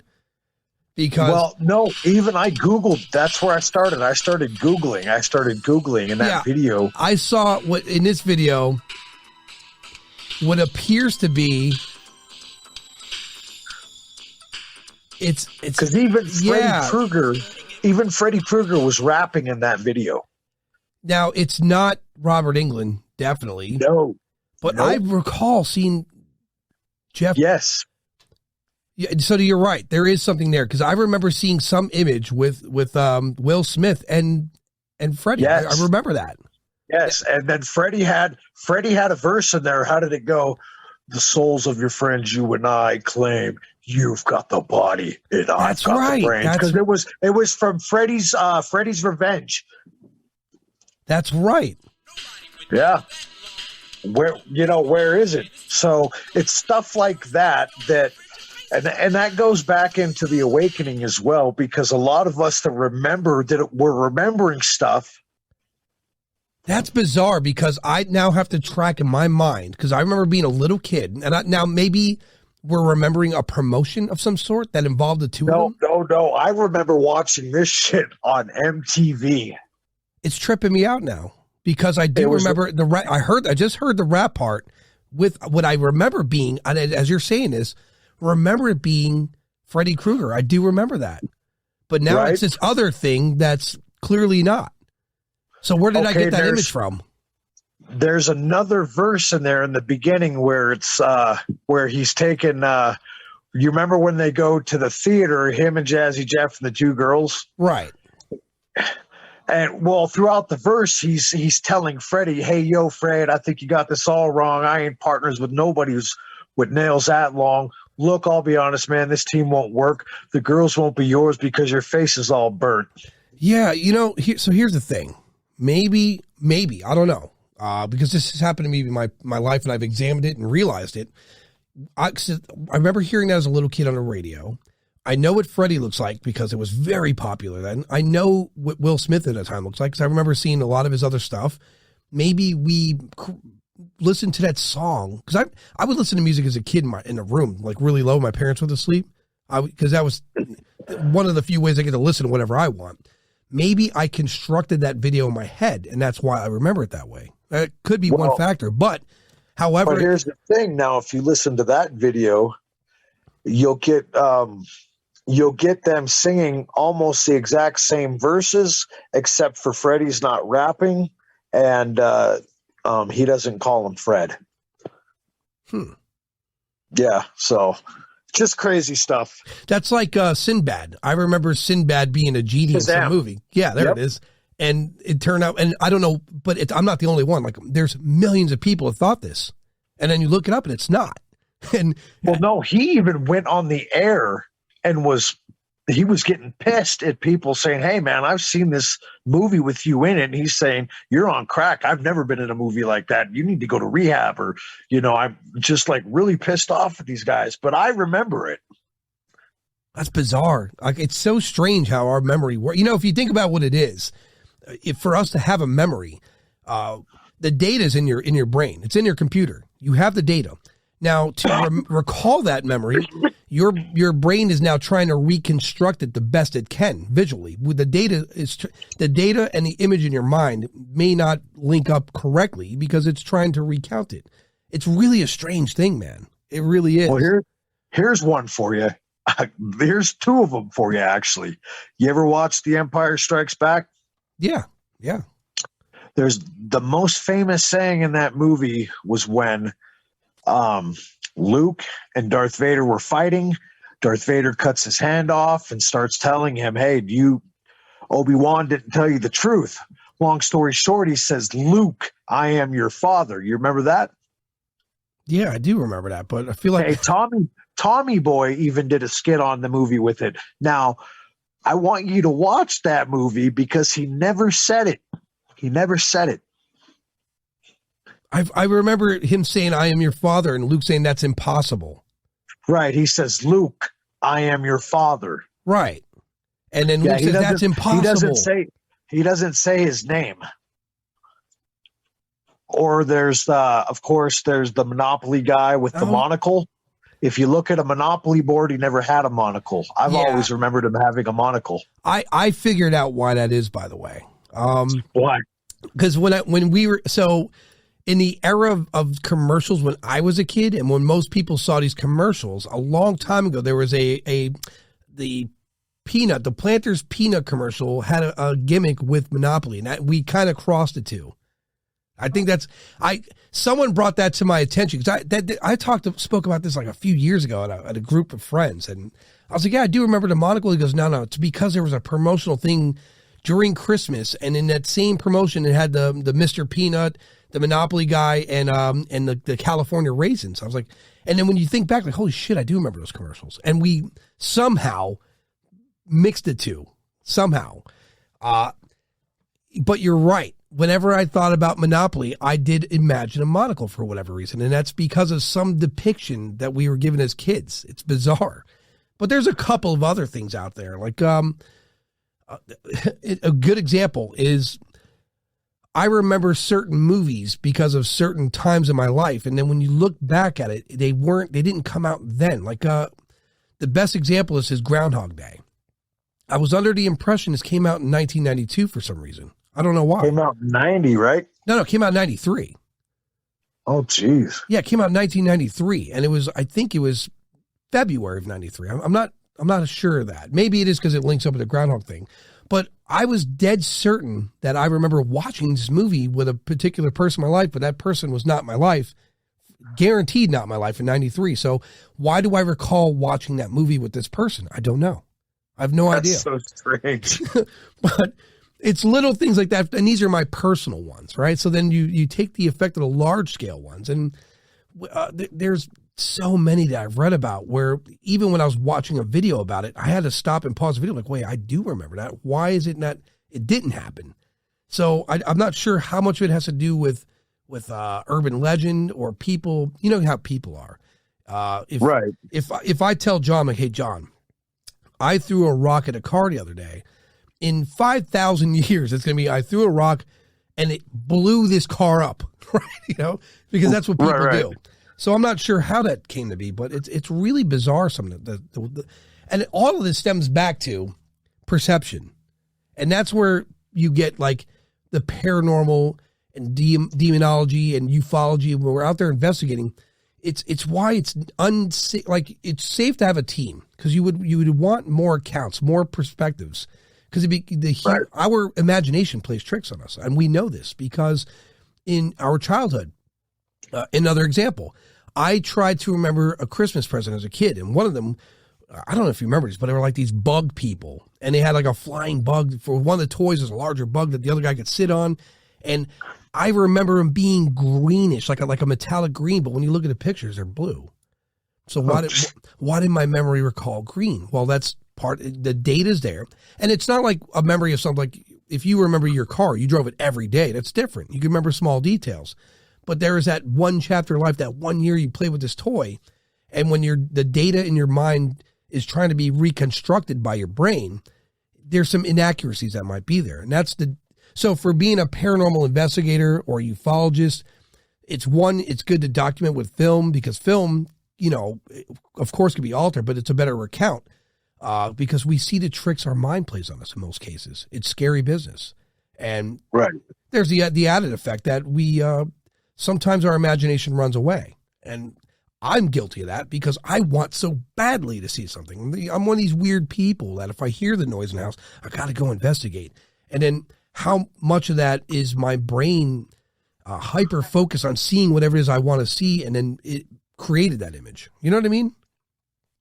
Because no, even I Googled. That's where I started. I started Googling in that video. I saw what in this video, what appears to be it's because even Freddy Krueger was rapping in that video. Now it's not Robert Englund, definitely. No. But I recall seeing Jeff. Yes. Yeah, so you're right. There is something there because I remember seeing some image with Will Smith and Freddie. Yes. I remember that. Yes, and then Freddie had a verse in there. How did it go? The souls of your friends you and I claim. You've got the body, and I've got the brains. Because it was from Freddie's Revenge. That's right. Yeah. Where is it? So it's stuff like that. And that goes back into the awakening as well, because a lot of us that we're remembering stuff. That's bizarre because I now have to track in my mind because I remember being a little kid, and now maybe we're remembering a promotion of some sort that involved the two of them. No. I remember watching this shit on MTV. It's tripping me out now because I do remember the rap. I just heard the rap part with what I remember being, as you're saying is, remember it being Freddy Krueger. I do remember that. But now it's this other thing that's clearly not. So where did I get that image from? There's another verse in there in the beginning where it's where he's taken you remember when they go to the theater, him and Jazzy Jeff and the two girls? Right. And throughout the verse, he's telling Freddie, "Hey, yo, Fred, I think you got this all wrong. I ain't partners with nobody who's with nails that long. Look, I'll be honest, man, this team won't work. The girls won't be yours because your face is all burnt." Yeah, so here's the thing. Maybe, I don't know, because this has happened to me in my life and I've examined it and realized it. I remember hearing that as a little kid on the radio. I know what Freddie looks like because it was very popular then. I know what Will Smith at that time looks like because I remember seeing a lot of his other stuff. Maybe we listened to that song because I would listen to music as a kid in the room, like really low. My parents were asleep because that was one of the few ways I get to listen to whatever I want. Maybe I constructed that video in my head, and that's why I remember it that way. That could be one factor, but however... But here's the thing. Now, if you listen to that video, you'll get them singing almost the exact same verses, except for Freddie's not rapping, and he doesn't call him Fred. Yeah. So just crazy stuff. That's like Sinbad. I remember Sinbad being a genie in some movie. Yeah, there it is. And it turned out, and I don't know, but I'm not the only one. Like, there's millions of people that thought this. And then you look it up and it's not. And well, no, he even went on the air and he was getting pissed at people saying, "Hey man, I've seen this movie with you in it." And he's saying, "You're on crack. I've never been in a movie like that. You need to go to rehab." Or, I'm just like really pissed off at these guys, but I remember it. That's bizarre. Like, it's so strange how our memory works. If you think about what it is, if for us to have a memory, the data is in your brain. It's in your computer. You have the data. Now, to recall that memory, your brain is now trying to reconstruct it the best it can visually. With the data and the image in your mind may not link up correctly because it's trying to recount it. It's really a strange thing, man. It really is. Well, here's one for you. Here's two of them for you, actually. You ever watch The Empire Strikes Back? Yeah. There's the most famous saying in that movie was when Luke and Darth Vader were fighting. Darth Vader cuts his hand off and starts telling him, "Hey, Obi-Wan didn't tell you the truth." Long story short, he says, "Luke, I am your father." You remember that? Yeah, I do remember that, but I feel like Tommy Boy even did a skit on the movie with it. Now, I want you to watch that movie because he never said it. He never said it. I remember him saying, "I am your father," and Luke saying, "That's impossible." Right. He says, "Luke, I am your father." Right. And then Luke says, "That's impossible." He doesn't say his name. Or there's of course, there's the Monopoly guy with the monocle. If you look at a Monopoly board, he never had a monocle. I've always remembered him having a monocle. I figured out why that is, by the way. Why? Because when we were in the era of commercials when I was a kid, and when most people saw these commercials a long time ago, there was the Planters peanut commercial had a gimmick with Monopoly, and we kind of crossed the two. I think someone brought that to my attention because I spoke about this like a few years ago at a group of friends, and I was like, "Yeah, I do remember the monocle." He goes, "No, it's because there was a promotional thing during Christmas, and in that same promotion, it had the Mr. Peanut, the Monopoly guy, and the California raisins." I was like, and then when you think back, like, holy shit, I do remember those commercials, and we somehow mixed the two somehow. But you're right. Whenever I thought about Monopoly, I did imagine a monocle for whatever reason, and that's because of some depiction that we were given as kids. It's bizarre, but there's a couple of other things out there. Like a good example is I remember certain movies because of certain times in my life, and then when you look back at it, they didn't come out then. Like the best example is Groundhog Day. I was under the impression this came out in 1992 for some reason. I don't know why. Came out in 90, right? No, it came out in 93. Oh, geez. Yeah, it came out in 1993, and I think it was February of 93. I'm not sure of that. Maybe it is because it links up with the Groundhog thing. But I was dead certain that I remember watching this movie with a particular person in my life, but that person was not my life. Guaranteed not my life in 93. So why do I recall watching that movie with this person? I don't know. I have no idea. That's so strange. But it's little things like that, and these are my personal ones, right? So then you take the effect of the large scale ones, and there's so many that I've read about where even when I was watching a video about it, I had to stop and pause the video like, wait, I do remember that. Why is it not, it didn't happen? So I'm not sure how much of it has to do with urban legend or people. You know how people are. Right. If I tell John, like, hey, John, I threw a rock at a car the other day. In 5,000 years, it's going to be, I threw a rock and it blew this car up, right? Because that's what people do. So I'm not sure how that came to be, but it's really bizarre. And all of this stems back to perception. And that's where you get like the paranormal and demonology and ufology. When we're out there investigating, it's why it's unsafe. Like, it's safe to have a team because you would want more accounts, more perspectives. Because our imagination plays tricks on us. And we know this because in our childhood, another example, I tried to remember a Christmas present as a kid, and one of them, I don't know if you remember this, but they were like these bug people, and they had like a flying bug. For one of the toys was a larger bug that the other guy could sit on, and I remember them being greenish, like a metallic green, but when you look at the pictures, they're blue. So why did my memory recall green? Well, that's the data's there, and it's not like a memory of something like if you remember your car, you drove it every day. That's different. You can remember small details, but there is that one chapter of life, that 1 year you played with this toy, and when the data in your mind is trying to be reconstructed by your brain, there's some inaccuracies that might be there, and so for being a paranormal investigator or ufologist, it's good to document with film, because film, of course, can be altered, but it's a better recount because we see the tricks our mind plays on us in most cases. It's scary business. And right. There's the added effect that we sometimes our imagination runs away. And I'm guilty of that because I want so badly to see something. I'm one of these weird people that if I hear the noise in the house, I got to go investigate. And then how much of that is my brain hyper focused on seeing whatever it is I want to see, and then it created that image. You know what I mean?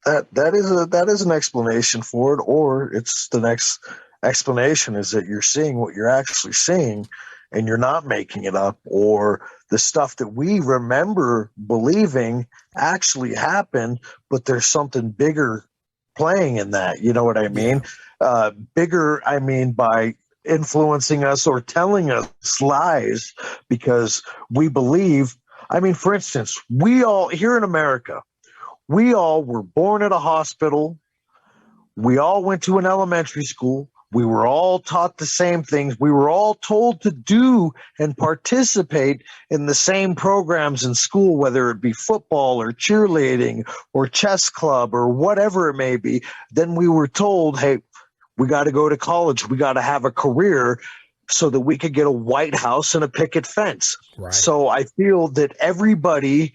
That is an explanation for it, or it's the next explanation is that you're seeing what you're actually seeing, and you're not making it up, or the stuff that we remember believing actually happened, but there's something bigger playing in that. You know what I mean? Yeah. Bigger, I mean, by influencing us or telling us lies because we believe. I mean, for instance, we all here in America, we all were born at a hospital. We all went to an elementary school. We were all taught the same things. We were all told to do and participate in the same programs in school, whether it be football or cheerleading or chess club or whatever it may be. Then we were told, hey, we got to go to college. We got to have a career so that we could get a White House and a picket fence. Right. So I feel that everybody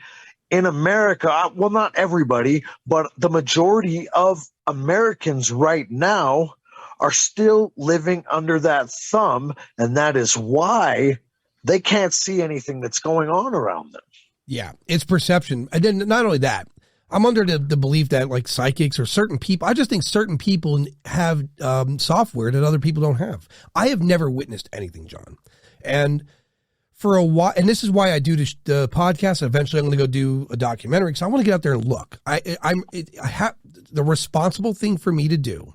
in America, well, not everybody, but the majority of Americans right now are still living under that thumb, and that is why they can't see anything that's going on around them. Yeah, it's perception. And then not only that, I'm under the belief that like psychics or certain people, I just think certain people have software that other people don't have. I have never witnessed anything, John. And for a while, and this is why I do the podcast. Eventually I'm going to go do a documentary because I want to get out there and look. I have the responsible thing for me to do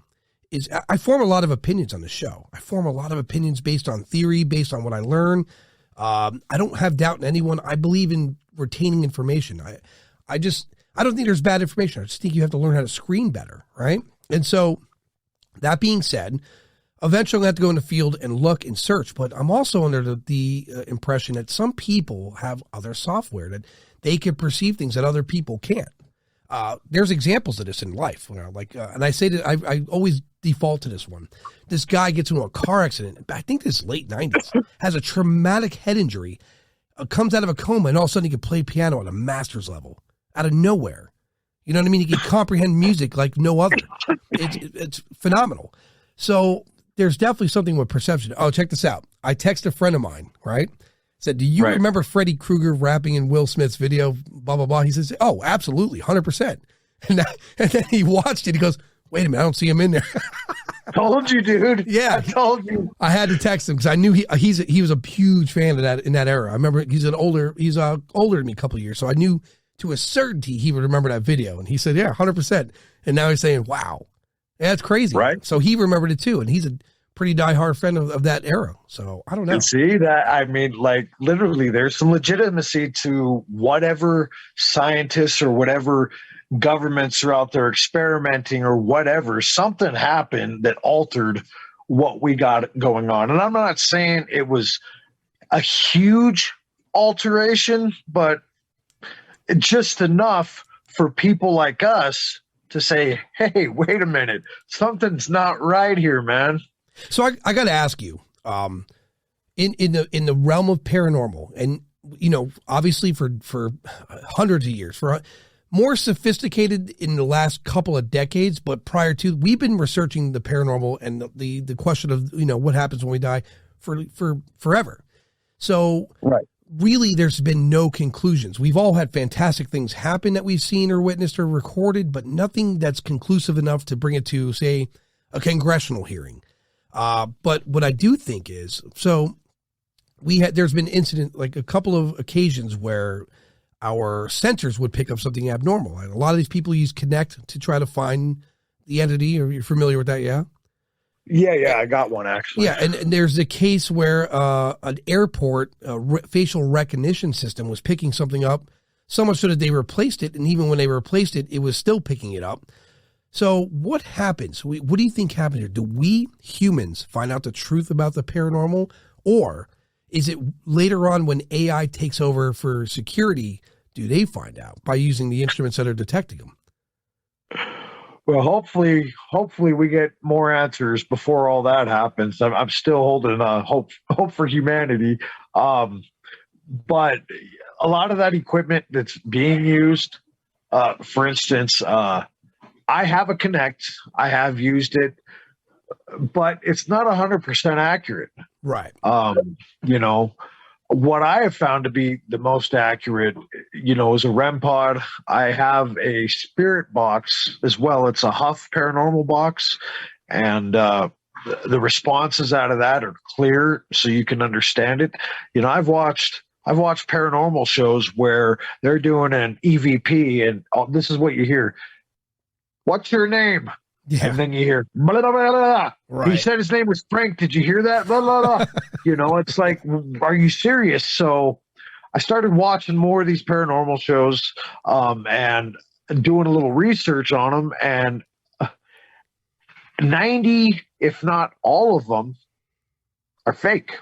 is I form a lot of opinions on the show. I form a lot of opinions based on theory, based on what I learn. I don't have doubt in anyone. I believe in retaining information. I don't think there's bad information. I just think you have to learn how to screen better, right? And so that being said, eventually I'm going to have to go in the field and look and search, but I'm also under the impression that some people have other software that they can perceive things that other people can't. There's examples of this in life, and I say that I always default to this one. This guy gets into a car accident. I think this is late 90s, has a traumatic head injury, comes out of a coma, and all of a sudden he can play piano at a master's level. Out of nowhere. You know what I mean? He can comprehend music like no other. It's phenomenal. So there's definitely something with perception. Oh, check this out. I text a friend of mine, right? Said, do you remember Freddy Krueger rapping in Will Smith's video, blah, blah, blah? He says, oh, absolutely, 100%. And then he watched it. He goes, wait a minute, I don't see him in there. Told you, dude. Yeah. I told you. I had to text him because I knew he was a huge fan of that in that era. I remember he's older than me a couple of years. So I knew to a certainty he would remember that video. And he said, yeah, 100%. And now he's saying, wow, yeah, that's crazy. Right. So he remembered it too. And he's a pretty diehard fan of that era. So I don't know. And see that? I mean, like literally there's some legitimacy to whatever scientists or whatever governments are out there experimenting or whatever. Something happened that altered what we got going on. And I'm not saying it was a huge alteration, but just enough for people like us to say, hey, wait a minute, something's not right here, man. So I got to ask you, in the realm of paranormal, and obviously for hundreds of years, for more sophisticated in the last couple of decades, but prior to, we've been researching the paranormal and the question of what happens when we die for forever. So right. really there's been no conclusions. We've all had fantastic things happen that we've seen or witnessed or recorded, but nothing that's conclusive enough to bring it to, say, a congressional hearing. But what I do think is, so there's been incident, like a couple of occasions where our sensors would pick up something abnormal. And a lot of these people use Connect to try to find the entity. Are you familiar with that? Yeah. Yeah, I got one actually. Yeah, and there's a case where an airport facial recognition system was picking something up, so much so that they replaced it, and even when they replaced it, it was still picking it up. So what happens? What do you think happened here? Do we humans find out the truth about the paranormal, or is it later on when AI takes over for security, do they find out by using the instruments that are detecting them? Well, hopefully we get more answers before all that happens. I'm still holding hope for humanity. But a lot of that equipment that's being used, for instance, I have a Connect. I have used it, but it's not 100% accurate. Right. What I have found to be the most accurate, is a REM pod. I have a spirit box as well. It's a Huff paranormal box, and the responses out of that are clear, so you can understand it. I've watched paranormal shows where they're doing an EVP, and this is what you hear. What's your name? Yeah. And then you hear, blah, blah, blah, blah. Right. He said his name was Frank. Did you hear that? Blah, blah, blah. It's like, are you serious? So I started watching more of these paranormal shows and doing a little research on them. And 90, if not all of them, are fake.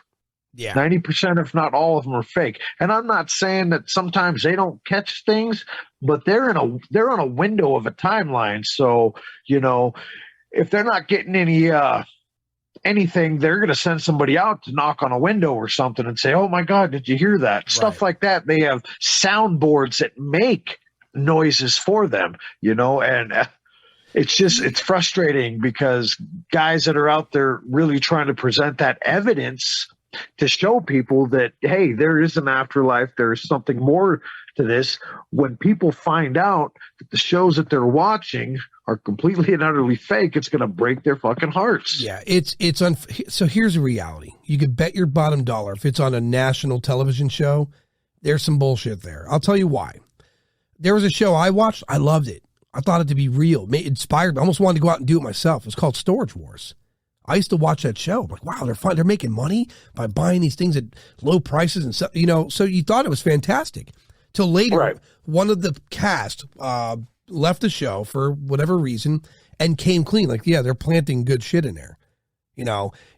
Yeah. 90%, if not all of them, are fake. And I'm not saying that sometimes they don't catch things, but they're on a window of a timeline. So, if they're not getting anything, they're going to send somebody out to knock on a window or something and say, "Oh my God, did you hear that?" Right. Stuff like that. They have soundboards that make noises for them, and it's frustrating because guys that are out there really trying to present that evidence to show people that, hey, there is an afterlife, there's something more to this. When people find out that the shows that they're watching are completely and utterly fake, it's going to break their fucking hearts. Yeah, so here's the reality. You could bet your bottom dollar if it's on a national television show, there's some bullshit there. I'll tell you why. There was a show I watched, I loved it. I thought it to be real. It inspired me. I almost wanted to go out and do it myself. It was called Storage Wars. I used to watch that show. I'm like, wow, they're fine. They're making money by buying these things at low prices and stuff. So you thought it was fantastic. Till later, right. One of the cast left the show for whatever reason and came clean. Like, yeah, they're planting good shit in there.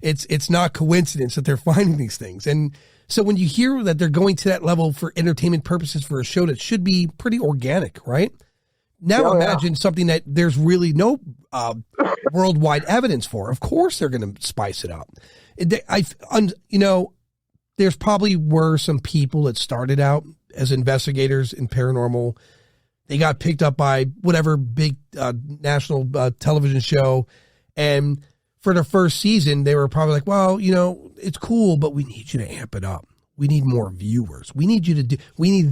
It's not coincidence that they're finding these things. And so when you hear that they're going to that level for entertainment purposes for a show that should be pretty organic, right? Now imagine something that there's really no worldwide evidence for. Of course they're going to spice it up. There's probably were some people that started out as investigators in paranormal. They got picked up by whatever big national television show. And for the first season, they were probably like, well, it's cool, but we need you to amp it up. We need more viewers. We need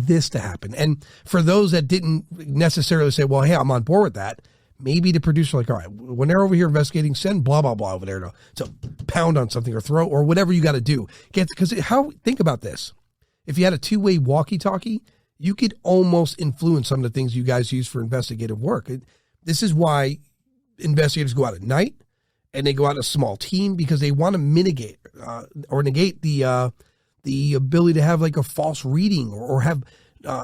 this to happen. And for those that didn't necessarily say, well, hey, I'm on board with that, maybe the producer like, all right, when they're over here investigating, send blah, blah, blah over there to pound on something or throw or whatever you got to do. Think about this. If you had a two-way walkie-talkie, you could almost influence some of the things you guys use for investigative work. This is why investigators go out at night and they go out in a small team because they want to mitigate or negate the ability to have like a false reading or have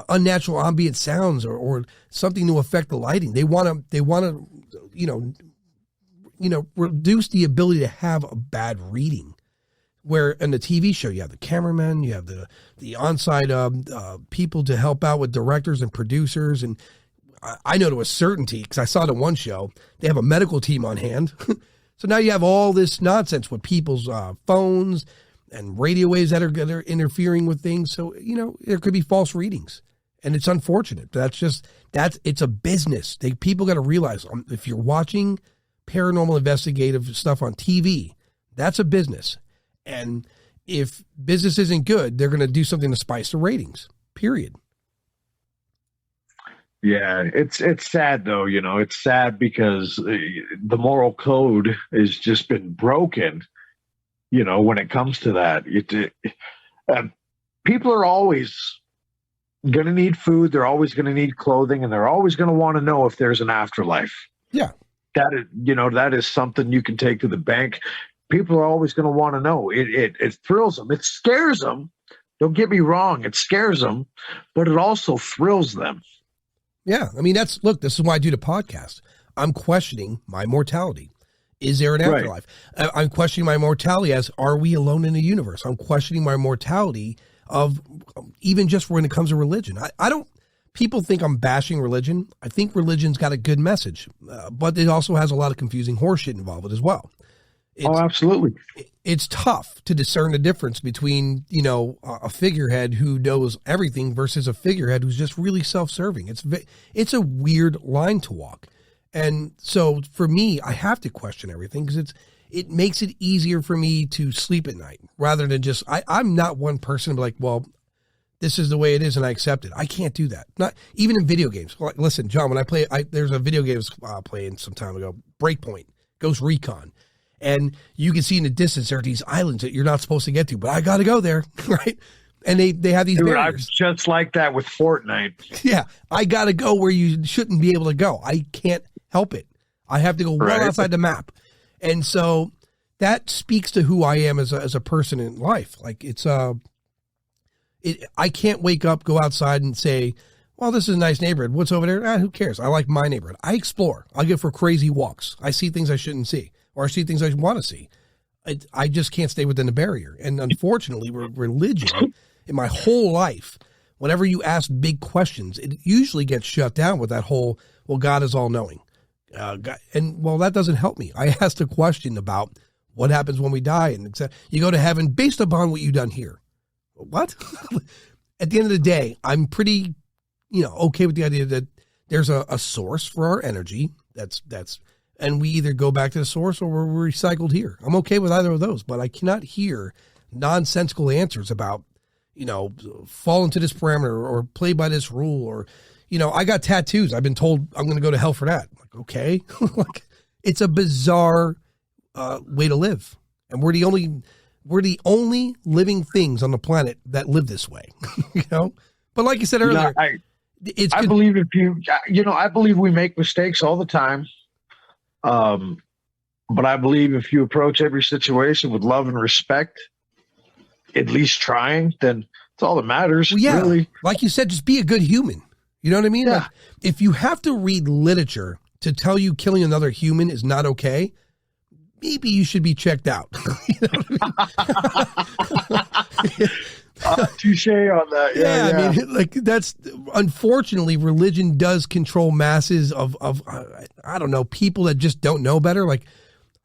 unnatural ambient sounds or something to affect the lighting. They want to, reduce the ability to have a bad reading. Where in the TV show, you have the cameraman, you have the on-site people to help out with directors and producers. And I know to a certainty, because I saw it in one show, they have a medical team on hand. So now you have all this nonsense with people's phones and radio waves that are interfering with things. So, there could be false readings and it's unfortunate. It's a business. People got to realize if you're watching paranormal investigative stuff on TV, that's a business. And if business isn't good, they're going to do something to spice the ratings, period. Yeah, it's sad though. It's sad because the moral code has just been broken. When it comes to that, people are always going to need food. They're always going to need clothing, and they're always going to want to know if there's an afterlife. Yeah, that is something you can take to the bank. People are always going to want to know. It thrills them. It scares them. Don't get me wrong. It scares them, but it also thrills them. Yeah. I mean, this is why I do the podcast. I'm questioning my mortality. Is there an afterlife? Right. I'm questioning my mortality as, are we alone in the universe? I'm questioning my mortality of even just when it comes to religion. People think I'm bashing religion. I think religion's got a good message, but it also has a lot of confusing horseshit involved with it as well. Absolutely. It's tough to discern the difference between, a figurehead who knows everything versus a figurehead who's just really self-serving. It's a weird line to walk. And so for me, I have to question everything because it makes it easier for me to sleep at night rather than just, I'm not one person to be like, well, this is the way it is and I accept it. I can't do that. Not even in video games. Like, listen, John, when I play, there's a video game I was playing some time ago, Breakpoint, Ghost Recon. And you can see in the distance there are these islands that you're not supposed to get to, but I got to go there, right? And they have these barriers. I'm just like that with Fortnite. Yeah, I got to go where you shouldn't be able to go. I can't help it. I have to go well outside the map. And so that speaks to who I am as a person in life. Like I can't wake up, go outside and say, well, this is a nice neighborhood. What's over there? Who cares? I like my neighborhood. I explore. I go for crazy walks. I see things I shouldn't see. Or I see things I want to see. I just can't stay within the barrier. And unfortunately, religion, in my whole life, whenever you ask big questions, it usually gets shut down with that whole, well, God is all-knowing. That doesn't help me. I asked a question about what happens when we die. And you go to heaven based upon what you've done here. What? At the end of the day, I'm pretty, okay with the idea that there's a source for our energy. And we either go back to the source or we're recycled here. I'm okay with either of those, but I cannot hear nonsensical answers about, fall into this parameter or play by this rule or, I got tattoos. I've been told I'm going to go to hell for that. Like, okay. It's a bizarre way to live. And we're the only living things on the planet that live this way, But like you said earlier, I believe I believe we make mistakes all the time. But I believe if you approach every situation with love and respect, at least trying, then it's all that matters. Well, yeah, really. Like you said, just be a good human. You know what I mean? Yeah. Like, if you have to read literature to tell you killing another human is not okay, maybe you should be checked out. You know what I mean? Touche on that. Yeah, I mean, like that's unfortunately religion does control masses of I don't know, people that just don't know better. Like,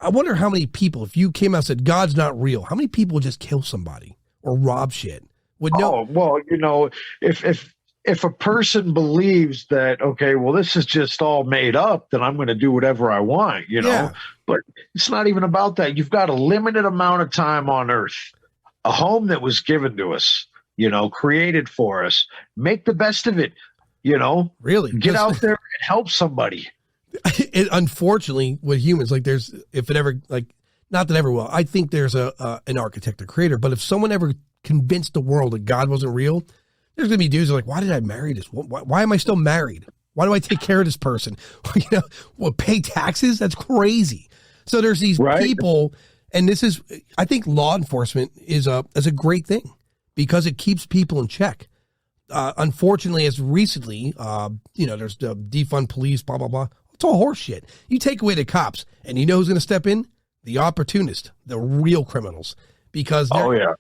I wonder how many people, if you came out and said God's not real, how many people would just kill somebody or rob shit? Would know. Oh, well, if a person believes that, okay, well, this is just all made up, then I'm going to do whatever I want, Yeah. But it's not even about that. You've got a limited amount of time on Earth. A home that was given to us, created for us. Make the best of it, Really? Get out there and help somebody. Unfortunately, with humans, like if it ever, like, not that ever will, I think there's an architect, a creator, but if someone ever convinced the world that God wasn't real, there's going to be dudes who are like, why did I marry this? Why am I still married? Why do I take care of this person? Pay taxes? That's crazy. So there's these people. And this is, I think law enforcement is a great thing because it keeps people in check. Unfortunately, as recently, there's the defund police, blah, blah, blah. It's all horse shit. You take away the cops and you know who's going to step in? The opportunist, the real criminals. Because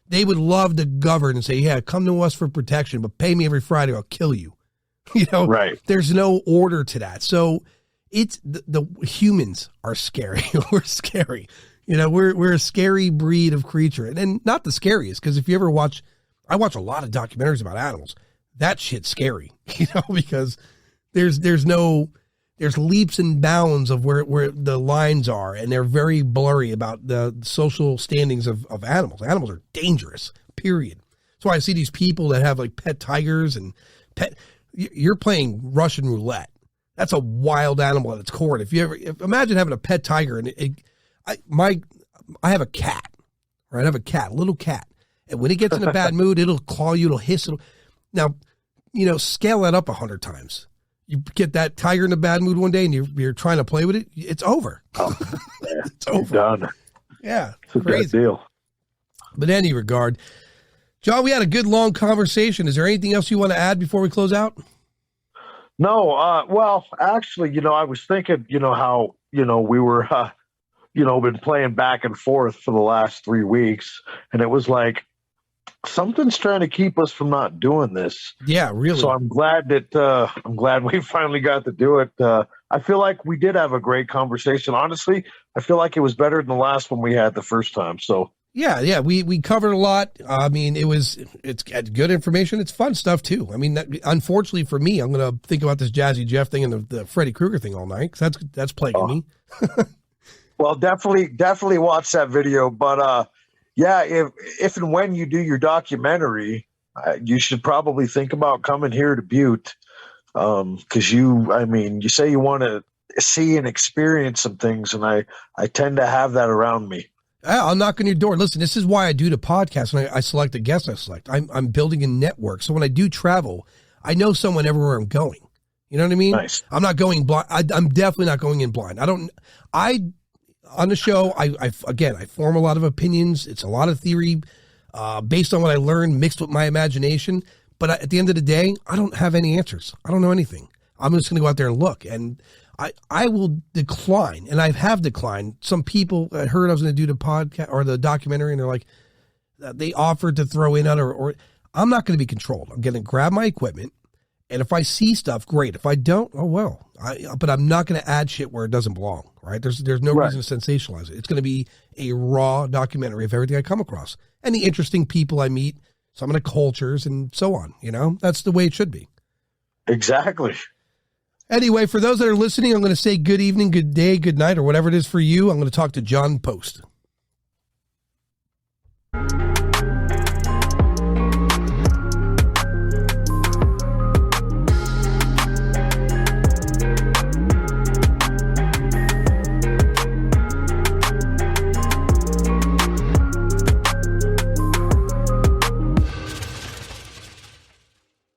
they would love to govern and say, yeah, come to us for protection, but pay me every Friday or I'll kill you. Right. There's no order to that. So it's the humans are scary. We're scary. We're a scary breed of creature, and not the scariest. Because if you ever I watch a lot of documentaries about animals. That shit's scary, because there's no there's leaps and bounds of where the lines are, and they're very blurry about the social standings of animals. Animals are dangerous, period. That's why I see these people that have like pet tigers and you're playing Russian roulette. That's a wild animal at its core. And imagine having a pet tiger, and I have a cat, right? I have a cat, a little cat. And when it gets in a bad mood, it'll claw you, it'll hiss. Now, scale that up 100 times. You get that tiger in a bad mood one day and you're trying to play with it, it's over. Oh, it's over. Done. Yeah. It's a bad deal. But in any regard, John, we had a good long conversation. Is there anything else you want to add before we close out? No, well, actually, I was thinking, how, we were, been playing back and forth for the last 3 weeks, and it was like, something's trying to keep us from not doing this. Yeah, really. So I'm glad we finally got to do it. I feel like we did have a great conversation. Honestly, I feel like it was better than the last one we had the first time. So yeah, we covered a lot. I mean, it's good information. It's fun stuff too. I mean, unfortunately for me, I'm going to think about this Jazzy Jeff thing and the Freddy Krueger thing all night, because that's plaguing me. Well, definitely watch that video. But yeah, if and when you do your documentary, you should probably think about coming here to Butte, because you say you want to see and experience some things, and I tend to have that around me. I'll knock on your door. Listen, this is why I do the podcast, and I select the guests I select. I'm building a network, so when I do travel, I know someone everywhere I'm going. You know what I mean? Nice. I'm not going blind. I'm definitely not going in blind. On the show, I form a lot of opinions. It's a lot of theory based on what I learned, mixed with my imagination. But at the end of the day, I don't have any answers. I don't know anything. I'm just going to go out there and look. And I will decline, and I have declined. Some people, I heard I was going to do the podcast or the documentary, and they're like, they offered to throw in or I'm not going to be controlled. I'm going to grab my equipment, and if I see stuff, great. If I don't, oh well. But I'm not going to add shit where it doesn't belong, right? There's no reason to sensationalize it. It's going to be a raw documentary of everything I come across and the interesting people I meet, some of the cultures and so on. That's the way it should be. Exactly. Anyway, for those that are listening, I'm going to say good evening, good day, good night, or whatever it is for you. I'm going to talk to John Post.